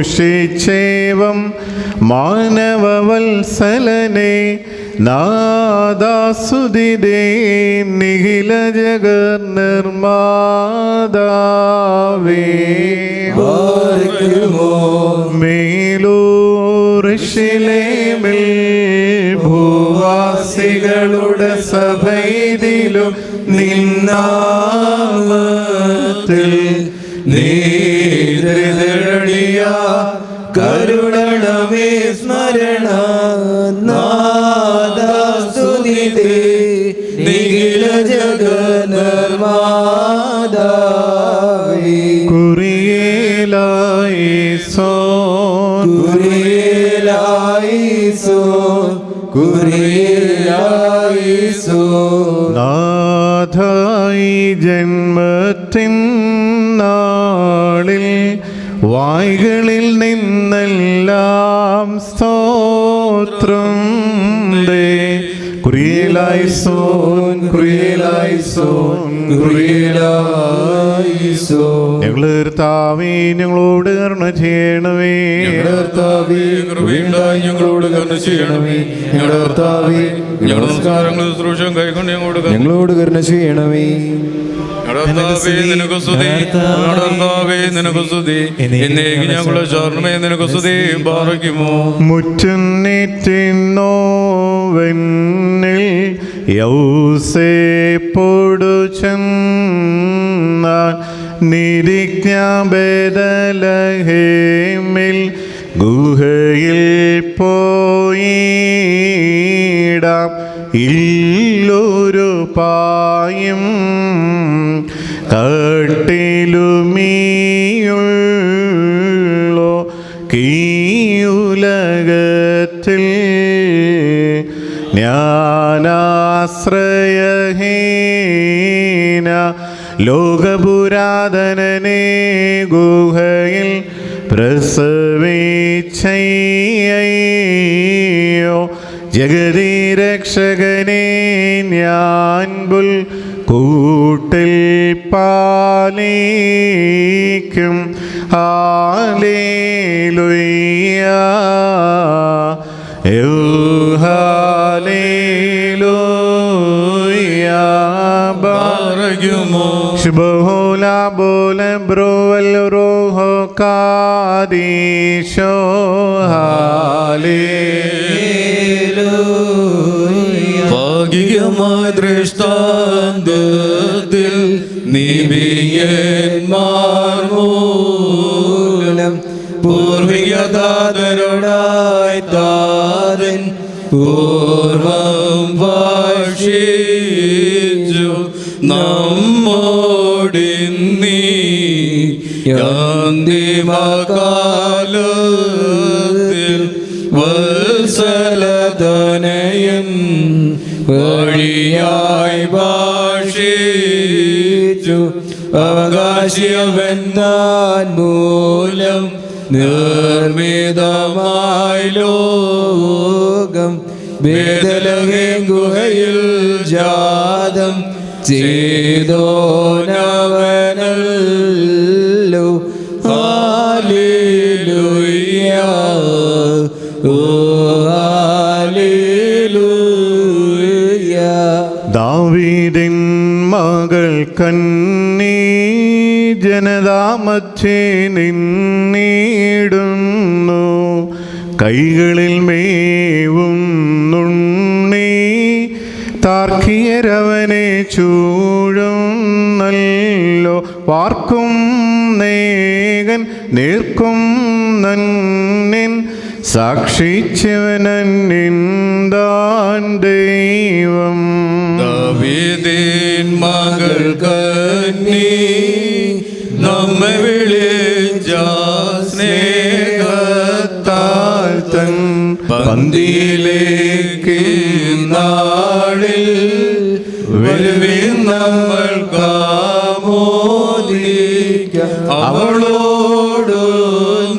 Speaker 1: ഘോഷിച്ചേവം മാനവവത്സലനെ നാദാസ്തുതിദേ നിഖില ജഗത് നിർമ്മാതാവേ. മേലൂറിശിലേമിൽ ഭൂവാസികളുടെ സഭയിലും നിന്നാമത്തിൽ നേരിതഴിയ
Speaker 2: കരുണമേ സ്മരണ നാദാസ്തുതിദേ നിഖില ജഗത് നിർമ്മാതാവേ.
Speaker 1: കുറിയേലായിസോൻ
Speaker 2: കുറിയേലായിസോൻ കുറിയേലായിസോൻ.
Speaker 1: നാഥായി ജന്മത്തിൻ നാളിൽ വായ്കളിൽ നിന്നെല്ലാം സ്തോത്രം ദേ. കുറിയേലായിസോൻ കുറിയേലായിസോൻ കുറിയേലായിസോൻ. ഞങ്ങളുടെ കർത്താവേ ഞങ്ങളോട് കരുണ ചെയ്യണമേ.
Speaker 5: കൃപയുണ്ടായി ഞങ്ങളോട് കരുണ ചെയ്യണമേ. ഞങ്ങളുടെ കർത്താവേ ഞങ്ങളുടെ നമസ്കാരങ്ങൾ ശുശ്രൂഷം കൈക്കൊണ്ട്
Speaker 4: ഞങ്ങളോട് കരുണ ചെയ്യണമേ.
Speaker 5: കർത്താവേ നിനക്ക് സ്തുതി. കർത്താവേ നിനക്ക് സ്തുതി. എന്നേക്ക് ഞങ്ങളുടെ ശരണമേ നിനക്ക് സ്തുതി. പാറയ്ക്കുമോ
Speaker 1: മുറ്റുന്നിട്ടിന്നോവെന്നിൽ യൗസേപ്പോടു ചെന്നാൽ നിരിജ്ഞ ബേഥലഹേമിൽ ഗുഹയിൽ പോയിടാം. ഇല്ലൊരു പായും കട്ടിലുമീയുള്ളോ കീയുലകത്തിൽ ഞാനാശ്രയഹീന ലോകപുരാതനനെ ഗുഹയിൽ പ്രസവിച്ചയ്യോ. ജഗതി രക്ഷകനെ ഞാൻ പുൽ കൂട്ടിൽ പാലിക്കും. Hallelujah hallelujah.
Speaker 5: പാറയ്ക്കുമോ
Speaker 1: ശുഭഹോല ബോലെ ബ്രോവൽ റോഹോ കാദീശോ.
Speaker 5: ഭാഗികമായ ദൃഷ്ടാന്തത്തിൽ നിബിയന്മാർ മൂലം പൂർവികതാതരോടായി താതൻ പൂർവം ഭാഷിച്ചു നമ്മോടിന്നീ അന്തിമകാലത്തിൽ വത്സലതനയൻ വഴിയായി ഭാഷിച്ചു അവകാശിയവെന്നാൻ മൂലം നിർമ്മിതമായി ലോകം ബേഥലഹേം ഗുഹയിൽ ജാതം ചെയ്തോനവനല്ലോ. ഹല്ലേലൂയ ഓ ഹല്ലേലൂയ.
Speaker 1: ദാവീദിൻ മകൾ കന്നി ജനതാമധ്യേ നിന്നിടുന്നു. കൈകളിൽ മേവുന്നുണ്ണി താർക്കിയരവനെ ചൂഴുന്നല്ലോ. വാർക്കും നേകൻ നീർക്കും നന്നിൻ സാക്ഷിച്ചവനിന്താൻ ദൈവം.
Speaker 5: ദാവീദിൻ മകൾ കന്നി നമ്മെ വിളിച്ച സ്നേഹത്താൽ തൻ പന്തിയിലേക്ക് നാളിൽ വരുവിൻ നമ്മൾ കാമോദിക്കാം. അവളോടു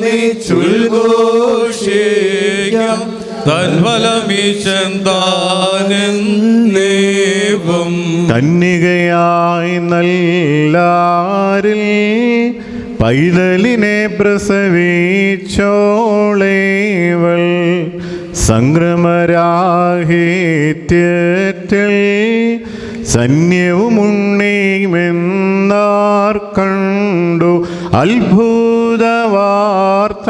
Speaker 5: നിച്ചുൽഘോഷിക്കാം തൻഫലമീശൻ താനെന്നേവം.
Speaker 1: കന്യകയായി നല്ലാരിൽ പൈതലിനെ പ്രസവിച്ചോളേവൾ. സംക്രമരാഹിത്യത്തിൽ സന്യവുമുണ്ണിയുമെന്നാർ കണ്ടു. അത്ഭുത വാർത്ത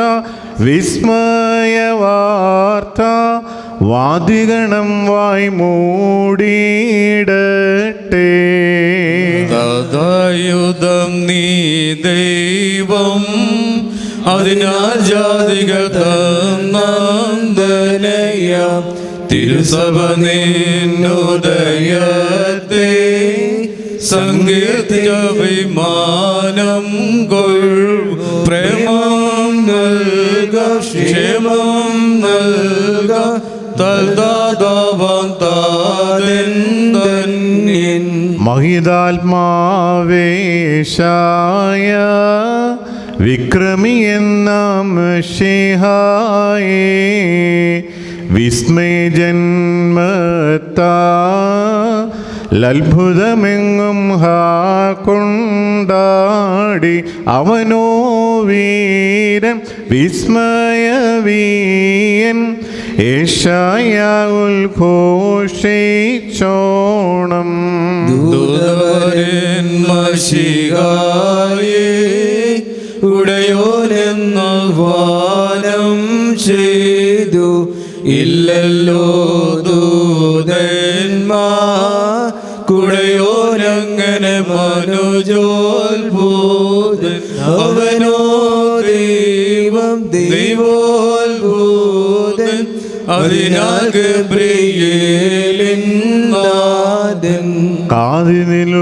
Speaker 1: വിസ്മയ വാർത്ത വാദിഗണം വായി മൂടിയിടട്ടെ.
Speaker 5: തഥായുധം നീ ദൈവം അതിനാൽ ജാതികൾ തന്നന്തനയ തിരുസഭ നിന്നുദയത്തെ സങ്കീർത്തിക വിമാനം കൊൾ. പ്രേമം നൽക ക്ഷേമം നൽക തൽദാതാവാൻ താതൻ ധന്യൻ.
Speaker 1: മഹിതാത്മാവേശായ വിക്രമി എന്ന മിശിഹായേ വിസ്മയ ജന്മത്താ ലത്ഭുതമെങ്ങും കൊണ്ടാടി അവനോ വീരൻ വിസ്മയവീയൻ ഏശയ്യാ ഉദ്ഘോഷിച്ചോണം.
Speaker 5: ദൂതവരൻ മശിഹായേ ഉടയോനെന്നു വാനം ചെയ്തു ഇല്ലല്ലോ ദൂതന്മാർ കുടയോനങ്ങനെ മനുജോത്ഭൂതൻ അവനോ ദൈവോത്ഭൂതൻ അതിനാൽ ഗബ്രിയേലിൻ നാഥൻ
Speaker 1: കാതിനുൾപ്പോകി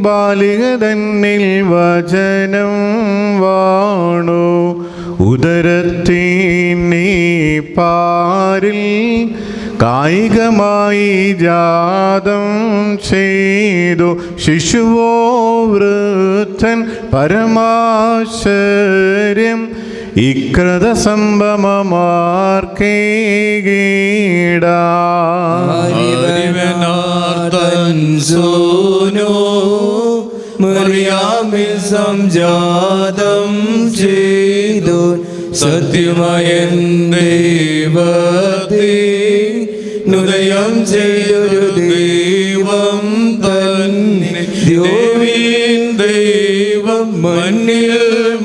Speaker 1: ബാലിക തന്നിൽ വചനം വാണു ഉദരത്തിനീ പാരിൽ കായികമായി ജാതം ചെയ്തു ശിശുവോ വൃദ്ധൻ പരമാശ്ചര്യം ഇക്രത
Speaker 5: സംഭവമാർക്കേടാൻ സോനോ മറിയാമിൽ സംജാതം ചെയ്തു സത്യമായ ദൈവത്തെ ഉദയം ചെയ്തൊരു ദൈവം തന്നെ ദേവീൻ ദൈവം മണ്ണിൽ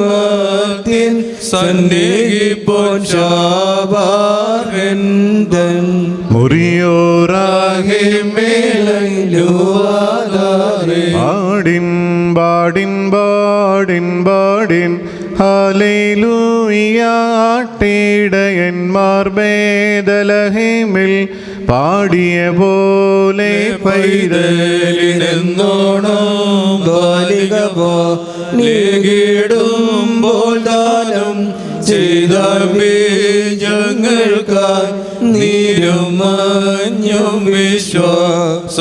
Speaker 5: മർത്യൻ സന്നിധിപ്പോൻ ശാപാർഹന്തൻ
Speaker 1: മുറിയോറാകെ
Speaker 5: മേലുവാദാരേ
Speaker 1: പാടിൻ പാടിൻ പാടിൻ പാടിൻ ഹല്ലേലൂയ ആട്ടിടയന്മാർ ബേദലഹേമിൽ പാടിയ പോലെ
Speaker 5: പൈതലിനെന്നോണം ബാലിക പോലെ ദാനം ചെയ്ത ബീജങ്ങൾക്കായി നീരും മഞ്ഞും വിശ്വാസത്തിനാത്മാവാൽ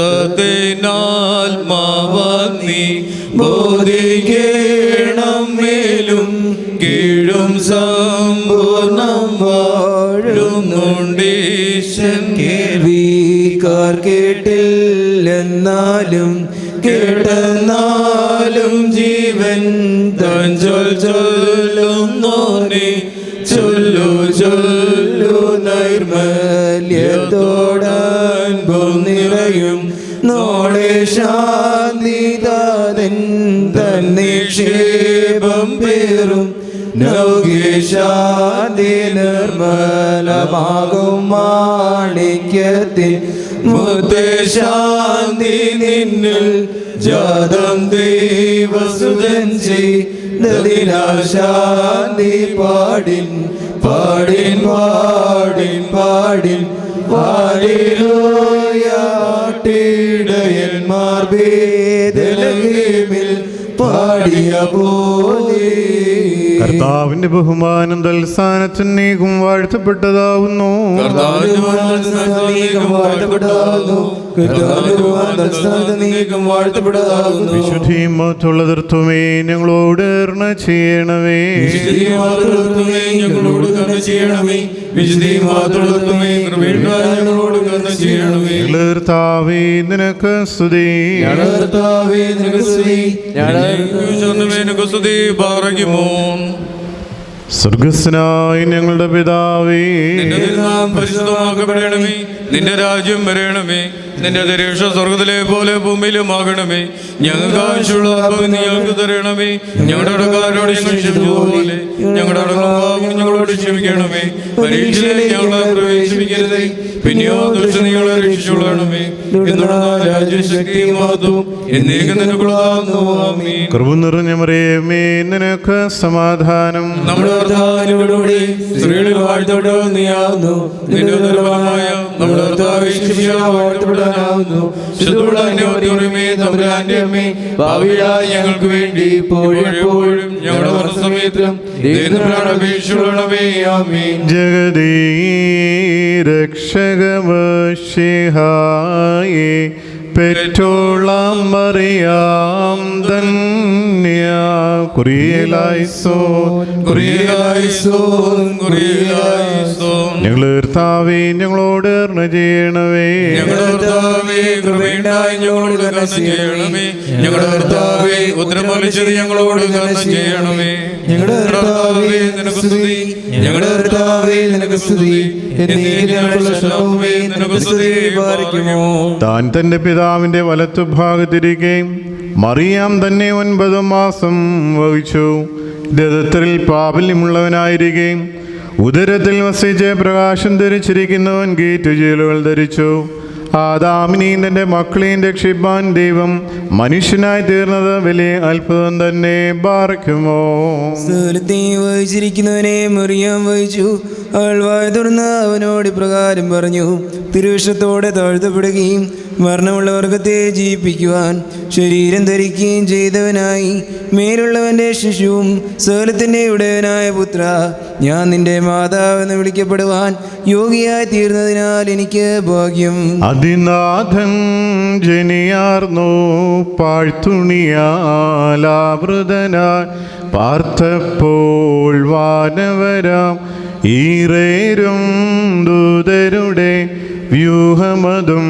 Speaker 5: നീ ബോധിക്കണം മേലും കീഴും സമ്പൂർണം വാഴുന്നുണ്ടീശൻ
Speaker 2: കേൾവിക്കാർ കേട്ടില്ലെന്നാലും
Speaker 5: കേട്ടെന്നാലും ജീവൻ തൻ ചൊല്ലുന്നോനെ ചൊല്ലു ചൊല്ലു നൈർമല്യത്തോടൻപും നിറയും നോളെ ശാന്തി തൻ നിക്ഷേപം പേറും നൗകേശാന്തി നിർമ്മലമാകും മാണിക്യത്തിൽ മുത്തശാന്തി നിന്നിൽ ജാതം ദൈവസുതൻ ചെയ്തതിനാൽ ശാന്തി പാടിൻ പാടിൻ പാടിൻ പാടിൻ പാടിലോയാട്ടിടയന്മാർ ബേദലഹേമിൽ പാടിയ പോലെ
Speaker 1: കർത്താവിന്റെ ബഹുമാനം തൽസ്ഥാനത്തിന് നീക്കും വാഴ്ത്തപ്പെട്ടതാവുന്നു. വിശുദ്ധിയും മഹത്വമുള്ള തത്വമേ ഞങ്ങളോട് കരുണ ചെയ്യണമേ. കർത്താവേ നിനക്ക് സ്തുതി. സ്വർഗസ്നായ ഞങ്ങളുടെ പിതാവേ,
Speaker 5: നിന്റെ നാമം പരിശുദ്ധമാക്കപ്പെടണമേ. നിന്റെ രാജ്യം വരണമേ. നിന്റെ ദരീക്ഷ സ്വർഗത്തിലെ പോലെ ഭൂമിയിലുമാകണമേ. ഞങ്ങൾക്ക് ആവശ്യമുള്ള അപ്പം ഞങ്ങൾക്ക് തരണമേ. ഞങ്ങളുടെ കടക്കാരോട് ഞങ്ങൾ ക്ഷമിച്ചതുപോലെ ഞങ്ങളുടെ കടങ്ങളും ഞങ്ങളോട് ക്ഷമിക്കണമേ. പരീക്ഷയിൽ ഞങ്ങളെ പ്രവേശിപ്പിക്കരുതേ, പിന്നെയോ ദുഷ്ടനികളെ രക്ഷിച്ചുകൊള്ളണമേ. എന്നുള്ള രാജ്യശക്തിയും മഹത്വവും എന്നേക്കും നിനക്കുള്ളതാകുന്നു. ആമേൻ.
Speaker 1: കൃപ നിറഞ്ഞ മറിയമേ നിനക്ക് സമാധാനം.
Speaker 5: നമ്മുടെ കർത്താവിനോടുകൂടി സ്ത്രീകളിൽ വാഴ്ത്തപ്പെട്ടവൾ നീയാകുന്നു. നിന്റെ ഉദരഫലമായ നമ്മുടെ കർത്താവ് വാഴ്ത്തപ്പെടാനാകുന്നു. ശുദ്ധമുള്ള അന്യോന്യമേ തമ്പുരാന്റെ അമ്മേ, ഭാവിയായ ഞങ്ങൾക്ക് വേണ്ടി ഇപ്പോഴും ഞങ്ങളുടെ മരണസമയത്തും ദൈവത്തിനോട് അപേക്ഷിച്ചുകൊള്ളണമേ. ആമേൻ.
Speaker 1: ജഗതീ രക്ഷകമശിഹായേ പെറ്റോളാം മറിയാം ധന്യ കുറിയലായിസോൻ
Speaker 5: കുറിയലായിസോൻ കുറിയലായിസോൻ.
Speaker 1: ഞങ്ങളുടെ കർത്താവേ ഞങ്ങളോട് കരുണ ചെയ്യണമേ.
Speaker 5: ഞങ്ങളുടെ കർത്താവേ കൃപയുണ്ടായി ഞങ്ങളോട് കരുണ ചെയ്യണമേ. ഞങ്ങളുടെ കർത്താവേ ഉത്തരമറിച്ചത് ഞങ്ങളോട് കരുണ ചെയ്യണമേ.
Speaker 2: ഞങ്ങളുടെ കർത്താവേ നിനക്ക് സ്തുതി, ഞങ്ങളുടെ കർത്താവേ നിനക്ക് സ്തുതി, എന്നേക്കുമുള്ള ശരണമേ നിനക്ക് സ്തുതി. പാർക്കുമോ.
Speaker 1: താൻ തന്റെ പിതാവിന്റെ വലത്തുഭാഗത്തിരിക്കുകയും മറിയാം തന്നെ 9 മാസം വഹിച്ചു. രഥത്തിൽ പാപല്യമുള്ളവനായിരിക്കുകയും ഉദരത്തിൽ വസിച്ച് പ്രകാശം ധരിച്ചിരിക്കുന്നവൻ ഗേറ്റുചീലുകൾ ധരിച്ചു. ആദാമിനെയും തന്റെ മക്കളെയും രക്ഷിപ്പാൻ ദൈവം മനുഷ്യനായി തീർന്നത് വലിയ അത്ഭുതം തന്നെ. പാർക്കുമോ.
Speaker 2: സ്ഥലത്തെ വഹിച്ചിരിക്കുന്നവനെ മറിയാം വഹിച്ചു. അവൾ വായ തുറന്ന് അവനോട് ഇപ്രകാരം പറഞ്ഞു: തിരുവിഷത്തോടെ താഴ്ത്തപ്പെടുകയും മരണമുള്ള വർഗത്തെ ജീവിപ്പിക്കുവാൻ ശരീരം ധരിക്കുകയും ചെയ്തവനായി മേലുള്ളവൻ്റെ ശിശുവും സകലത്തിൻ്റെ ഉടയവനായ പുത്ര, ഞാൻ നിന്റെ മാതാവെന്ന് വിളിക്കപ്പെടുവാൻ യോഗിയായി തീർന്നതിനാൽ എനിക്ക് ഭാഗ്യം.
Speaker 1: അതിനാഥൻ ജനിയാർന്നു പാഴ്ത്തുണിയാലാവൃതനായി പാർത്തപ്പോൾ വാനവരാം ഈറേരും ദൂതരുടെ വ്യൂഹമതും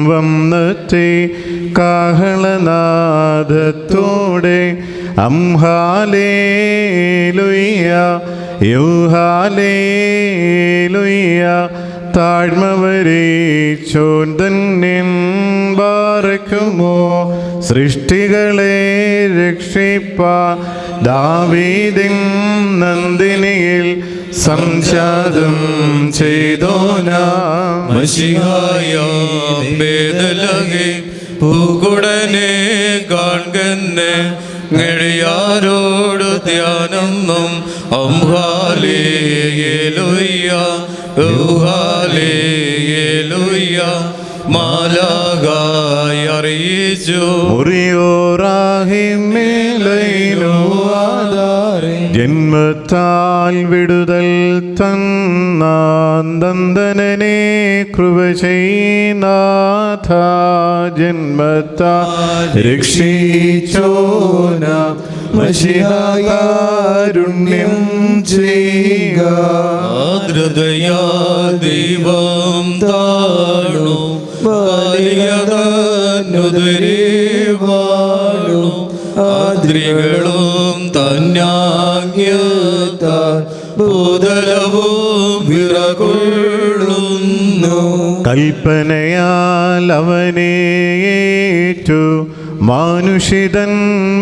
Speaker 1: വന്നത്തെ കാഹളനാദത്തോടെ അംഹാലേലുയ്യ യൗഹാലേലുയ്യ താഴ്മവരെ ചോന്തന്നിൻ ബാറക്കുമോ. സൃഷ്ടികളെ രക്ഷിപ്പ ദാവീദിൻ നന്ദിനിയിൽ സംജാതം ചെയ്തോനാ
Speaker 5: മശിഹായാം ബേദലഹേ പൂക്കുടനെ കാൺകന്നെ ഞെളിയാരോട് ധ്യാനൊന്നും അംഹാലേലുയ്യ ഊഹാലേലുയ്യ മാലാകായി അറിയിച്ചു.
Speaker 1: ജന്മത്താൽ വിടുതൽ തന്നനനെ കൃപ ചെയ്നാഥ, ജന്മത്താൽ രക്ഷിച്ചോന മശിഹാകാരുണ്യം ചെയ്യുക.
Speaker 5: ആദ്രതയാ ദൈവം താണു ബാലികതനുദരേവാണു ആദ്രികളും തന്നാഗ്യത്താൽ ഭൂതലവും വിറകൊള്ളുന്നു.
Speaker 1: കൽപ്പനയാൽ അവനേറ്റു മാനുഷിതൻ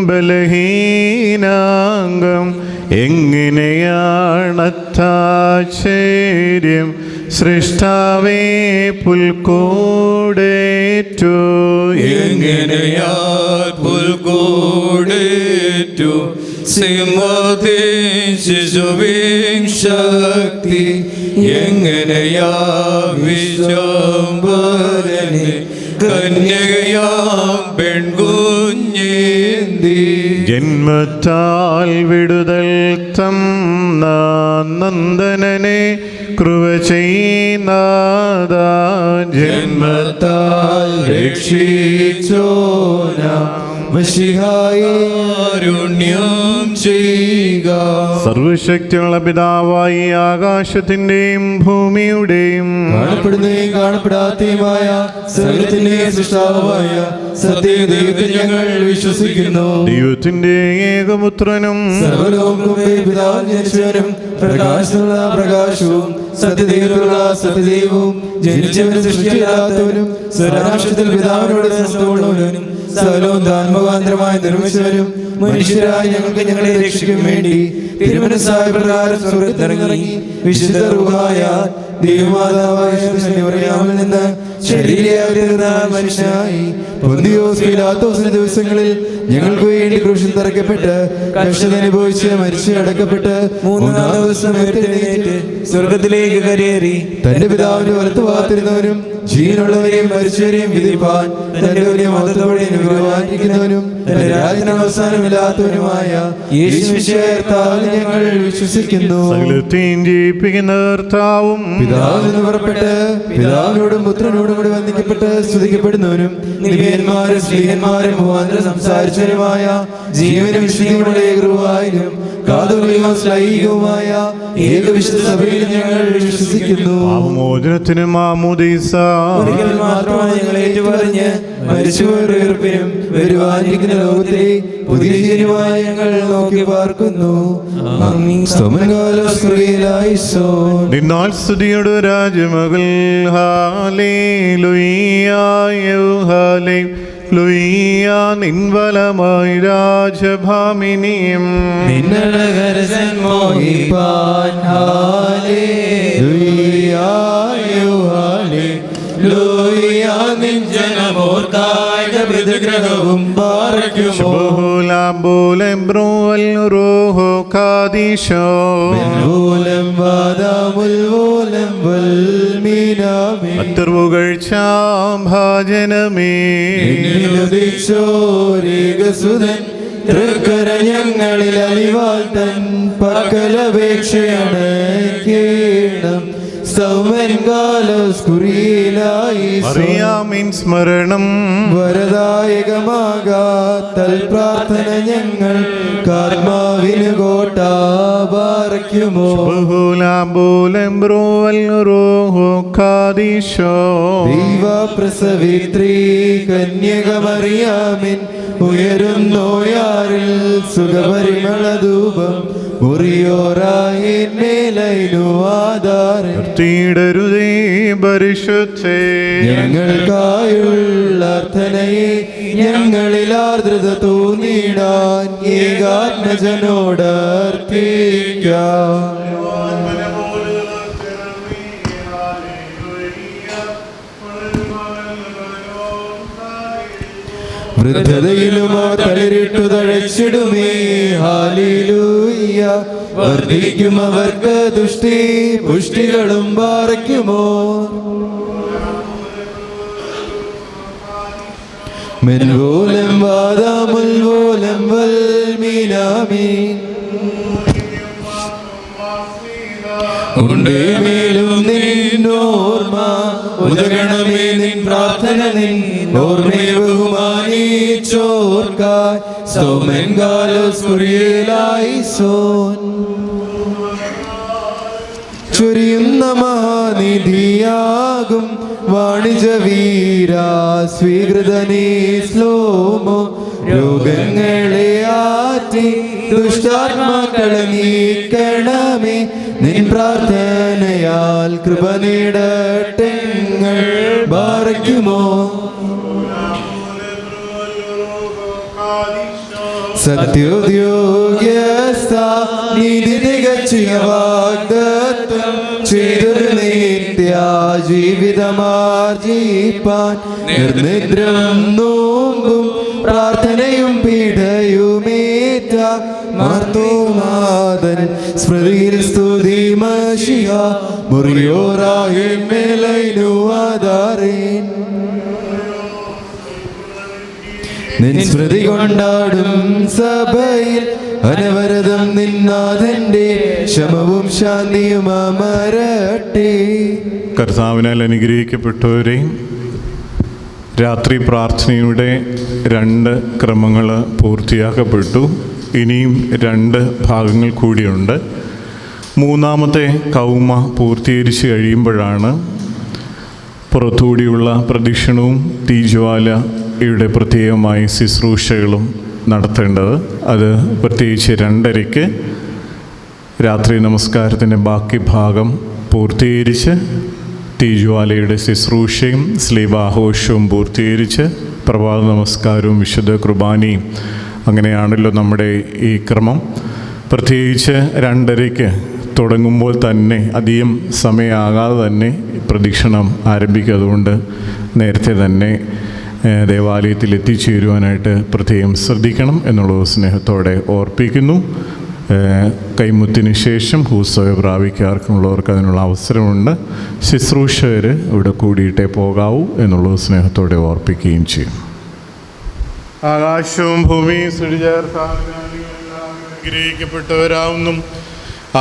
Speaker 1: ബലഹീനാംഗം, എങ്ങനെയാണത്താശ്ചര്യം സൃഷ്ടാവേ പുൽക്കൂടേറ്റു.
Speaker 5: എങ്ങനെയാ പുൽക്കൂടേറ്റു സിംഹത്തിൻ ശിശുവിൻ ശക്തി, എങ്ങനെയാ വിശ്വംഭരനെ കന്യകയാം പെൺകുഞ്ഞേന്തി.
Speaker 1: ജന്മത്താൽ വിടുതൽ നന്ദനനെ കൃപ ചെയ്യുന്നാഥ, ജന്മത്താൽ രക്ഷിച്ചോന
Speaker 5: മശിഹാകാരുണ്യം ചെയ്യുക.
Speaker 1: സർവശക്തിയുള്ള പിതാവായി ആകാശത്തിന്റെയും ഭൂമിയുടെയും
Speaker 2: കാണപ്പെടുന്നതും കാണപ്പെടാത്തതുമായ സകലത്തിന്റെയും സൃഷ്ടാവായ സത്യദൈവത്തിൽ ഞങ്ങൾ വിശ്വസിക്കുന്നു.
Speaker 1: ദൈവത്തിന്റെ ഏകപുത്രനും
Speaker 2: സർവ്വലോകങ്ങളുടെ പിതാവ് ജനിച്ചവനും പ്രകാശമുള്ള പ്രകാശവും സത്യദൈവത്തിലുള്ള സത്യദൈവവും ജനിച്ചവനും സൃഷ്ടിയില്ലാത്തവനും സ്വരാക്ഷത്തിൽ പിതാവിനോട് സഹമുള്ളവനും സകലവും താൻമുഖാന്തരമായി നിർമ്മിച്ചവനും മനുഷ്യരായ ഞങ്ങൾക്ക് ഞങ്ങളെ രക്ഷിക്കും വേണ്ടി തിരുമനസ്സായ പ്രകാരം സ്വർഗ്ഗത്തിലിറങ്ങി വിശുദ്ധ റൂഹായ ദൈവമാതാവായ മറിയാമിൽ നിന്ന് ശരീരയായി തീർന്ന മനുഷ്യനായി
Speaker 4: പൊന്തിയോസ് പീലാത്തോസിന്റെ ദിവസങ്ങളിൽ ഞങ്ങൾക്ക് വേണ്ടി ക്രൂശിൽ തറയ്ക്കപ്പെട്ട് കഷ്ടത അനുഭവിച്ച് മരിച്ച് അടക്കപ്പെട്ട്
Speaker 2: മൂന്നാം ദിവസം ഉയർത്തെഴുന്നേറ്റ് സ്വർഗത്തിലേക്ക് കരയേറി
Speaker 4: തന്റെ പിതാവിന്റെ വലത്ത് ഭാഗത്തിരുന്നവനും ജീവനുള്ളവരെയും മരിച്ചവരെയും വിധിപ്പാൻ തന്റെ വലിയ മതത്തോടെ അനുഗ്രഹിക്കുന്നവനും തന്റെ രാജ്യത്തിന് അവസാനമില്ലാത്തവനുമായ യേശുവിശേർത്താൽ ഞങ്ങൾ വിശ്വസിക്കുന്നു.
Speaker 1: സകലത്തെയും ജീവിപ്പിക്കുന്ന കർത്താവും
Speaker 4: പിതാവിൽ നിന്ന് പുറപ്പെട്ട് പിതാവിനോടും പുത്രനോടും കൂടി വന്ദിക്കപ്പെട്ട് സ്തുതിക്കപ്പെടുന്നവനും നിബിയന്മാരും സ്ത്രീയന്മാരും മുഖാന്തരം സംസാരിച്ചവരുമായ ജീവനും വിശുദ്ധിയുടെ ഏകൃവായും കാതോലികവും ശ്ലൈഹികവുമായ ഏകവിശുദ്ധ സഭയിൽ ഞങ്ങൾ വിശ്വസിക്കുന്നു.
Speaker 1: പാപമോചനത്തിനും മാമോദീസ
Speaker 2: ഒരിക്കൽ മാത്രമായി ഞങ്ങൾ ഏറ്റുപറഞ്ഞ് മരിച്ചുപോയവരുടെ ഉയർപ്പിനും വരുവാനിരിക്കുന്ന ലോകത്തിലെ പുതിയ ജീവനുമായി ഞങ്ങൾ നോക്കി പാർക്കുന്നു.
Speaker 1: നിന്നാൽ സ്തുതിയുടെ രാജമകൾ ലുയ്യ നിൻവലമായി രാജഭാമിനിയും
Speaker 2: നിന്നഴകരസൻ മോഹിപ്പാൻ
Speaker 4: ഗ്രഹവും
Speaker 1: ഭാജനമേ
Speaker 4: ഞങ്ങളിൽ അലിവാൾ തൻ പക്കലപേക്ഷയാണ് കേണം
Speaker 1: അറിയാമിൻ സ്മരണം
Speaker 4: വരദായകമാകാത്തൽ പ്രാർത്ഥന ഞങ്ങൾ കാത്മാവിന് കോട്ടാപാറയ്ക്കുമോ ദൈവപ്രസവിത്രീ കന്യകമറിയാമിൻ ഉയരുന്നോയാറിൽ സുഖപരിമളധൂപം
Speaker 1: രുതേ പരിശുദ്ധേ
Speaker 4: ഞങ്ങൾക്കായുള്ള അർത്ഥനയെ ഞങ്ങളിൽ ആർദ്രത തോന്നിടാൻ ഏകാത്മജനോട് അർത്ഥിക്കാം. വൃദ്ധതയിലും തളിരിട്ടു തഴച്ചിടുമേ ഹല്ലേലൂയ. വർദ്ധിക്കും അവർക്ക് ദുഷ്ടി പുഷ്ടികളും പാറയ്ക്കുമോ. മെൻപോലം വാദാമുൽപോലം വൽമീനാമീൻ ഉണ്ടേമേലും നിന്നോർമ്മ ഉദകണമേ നിൻ പ്രാർത്ഥന നിൻ ഓർമ്മയെ ബഹുമാനിച്ചോർക്കായി സൗമൻ കാലോസ് കുറിയലായി സോൻ ചൊരിയുന്ന മഹാനിധിയാകും വാണിജ്യവീര സ്വീകൃതനീ ശ്ലോമോ രോഗങ്ങളെ ആറ്റി ദുഷ്ടാത്മാക്കളെ നീക്കണമേ നിൻ പ്രാർത്ഥനയാൽ കൃപ നേടട്ടെങ്ങൾ ബാറയ്ക്കുമോ. സത്യോദ്യോഗ്യസ്ഥ നീതി തികച്ചിയ വാഗ്ദത്തം ചെയ്തൊരു നിത്യാജീവിതമാർജിപ്പാൻ നിർനിദ്രം നോമ്പും പ്രാർത്ഥനയും പീഠയുമേറ്റ മാർത്തോമാതൻ സ്മൃതിയിൽ സ്തുതി മഷിയ മുറിയോറാഹിൻ മേലൈനു ആധാരേൻ നിൻ സ്മൃതി കൊണ്ടാടും സഭയിൽ അനവരതം നിന്നാഥന്റെ ശമവും ശാന്തിയും അമരട്ടെ.
Speaker 1: കർത്താവിനാൽ അനുഗ്രഹിക്കപ്പെട്ടവരെ, രാത്രി പ്രാർത്ഥനയുടെ 2 ക്രമങ്ങൾ പൂർത്തിയാക്കപ്പെട്ടു. ഇനിയും 2 ഭാഗങ്ങൾ കൂടിയുണ്ട്. 3-ാമത്തെ കൗമ പൂർത്തീകരിച്ച് കഴിയുമ്പോഴാണ് പുറത്തുകൂടിയുള്ള പ്രദക്ഷിണവും തീജ്വാലയുടെ പ്രത്യേകമായ ശുശ്രൂഷകളും നടത്തേണ്ടത്. അത് പ്രത്യേകിച്ച് 2:30 രാത്രി നമസ്കാരത്തിൻ്റെ ബാക്കി ഭാഗം പൂർത്തീകരിച്ച് തീജ്വാലയുടെ ശുശ്രൂഷയും സ്ലീബാഘോഷവും പൂർത്തീകരിച്ച് പ്രഭാത നമസ്കാരവും വിശുദ്ധ കുർബാനയും, അങ്ങനെയാണല്ലോ നമ്മുടെ ഈ ക്രമം. പ്രത്യേകിച്ച് 2:30 തുടങ്ങുമ്പോൾ തന്നെ അധികം സമയമാകാതെ തന്നെ പ്രദക്ഷിണം ആരംഭിക്കും. അതുകൊണ്ട് നേരത്തെ തന്നെ ദേവാലയത്തിൽ എത്തിച്ചേരുവാനായിട്ട് പ്രത്യേകം ശ്രദ്ധിക്കണം എന്നുള്ളത് സ്നേഹത്തോടെ ഓർപ്പിക്കുന്നു. കൈമുത്തിന് ശേഷം ഹൂസോയെ പ്രാപിക്കാർക്കുള്ളവർക്ക് അതിനുള്ള അവസരമുണ്ട്. ശുശ്രൂഷകർ ഇവിടെ കൂടിയിട്ടേ പോകാവൂ എന്നുള്ളത് സ്നേഹത്തോടെ ഓർപ്പിക്കുകയും ചെയ്യും. ആകാശവും ഭൂമിയും അനുഗ്രഹിക്കപ്പെട്ടവരാവുന്നു.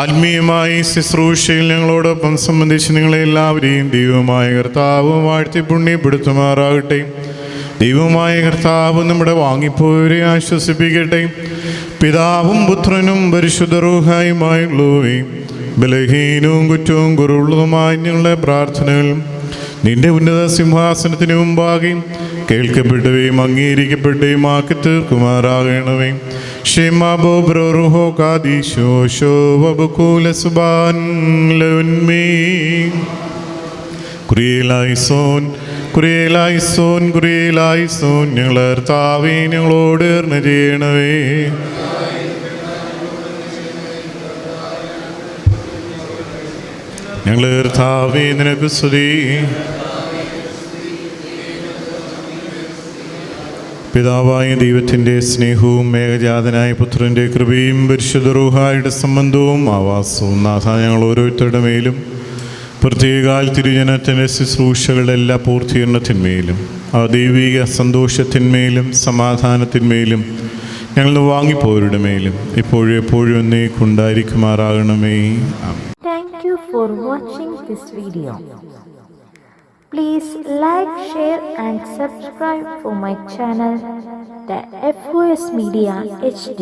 Speaker 1: ആത്മീയമായി ശുശ്രൂഷയിൽ ഞങ്ങളോടൊപ്പം സംബന്ധിച്ച് നിങ്ങളെല്ലാവരെയും ദൈവമായ കർത്താവ് വാഴ്ത്തി പുണ്യപ്പെടുത്തുമാറാകട്ടെ. ദൈവമായ കർത്താവ് നമ്മുടെ വാങ്ങിപ്പോയവരെ ആശ്വസിപ്പിക്കട്ടെ. പിതാവും പുത്രനും പരിശുദ്ധ റൂഹായുമായുള്ളവേ, ബലഹീനവും കുറ്റവും കുറവുള്ളതുമായ ഞങ്ങളുടെ പ്രാർത്ഥനകൾ നിന്റെ ഉന്നത സിംഹാസനത്തിന് മുമ്പാകെ കേൾക്കപ്പെട്ടവയും അംഗീകരിക്കപ്പെട്ടവയും ആക്കി തീർക്കുമാറാകണമേ. ഷെമാബോബ്രോഹോ കാദീശോ ശോഭകുലസുബാൻ ലൗന്മേ കുറിയലായിസോൻ കുറിയലായിസോൻ കുറിയലായിസോൻ. ഞങ്ങളെ കർത്താവേ ഞങ്ങളോട് കരുണ ചെയ്യണമേ. ഞങ്ങളെ കർത്താവേ നിനക്ക് സ്തുതി. പിതാവായ ദൈവത്തിൻ്റെ സ്നേഹവും ഏകജാതനായ പുത്രൻ്റെ കൃപയും പരിശുദ്ധ റൂഹായുടെ സംബന്ധവും ആവാസവും നാഥ ഞങ്ങൾ ഓരോരുത്തരുടെ മേലും, പ്രത്യേകാൽ തിരുജനത്തിൻ്റെ ശുശ്രൂഷകളുടെ എല്ലാ പൂർത്തീകരണത്തിന്മേലും ആ ദൈവിക സന്തോഷത്തിന്മേലും സമാധാനത്തിന്മേലും ഞങ്ങൾ വാങ്ങിപ്പോരുടെ മേലും ഇപ്പോഴും എപ്പോഴും എന്നേക്കുണ്ടായിരിക്കുമാറാകണമേ.
Speaker 6: Thank you for watching this video. Please like, share and subscribe for my channel, the FOS Media HD.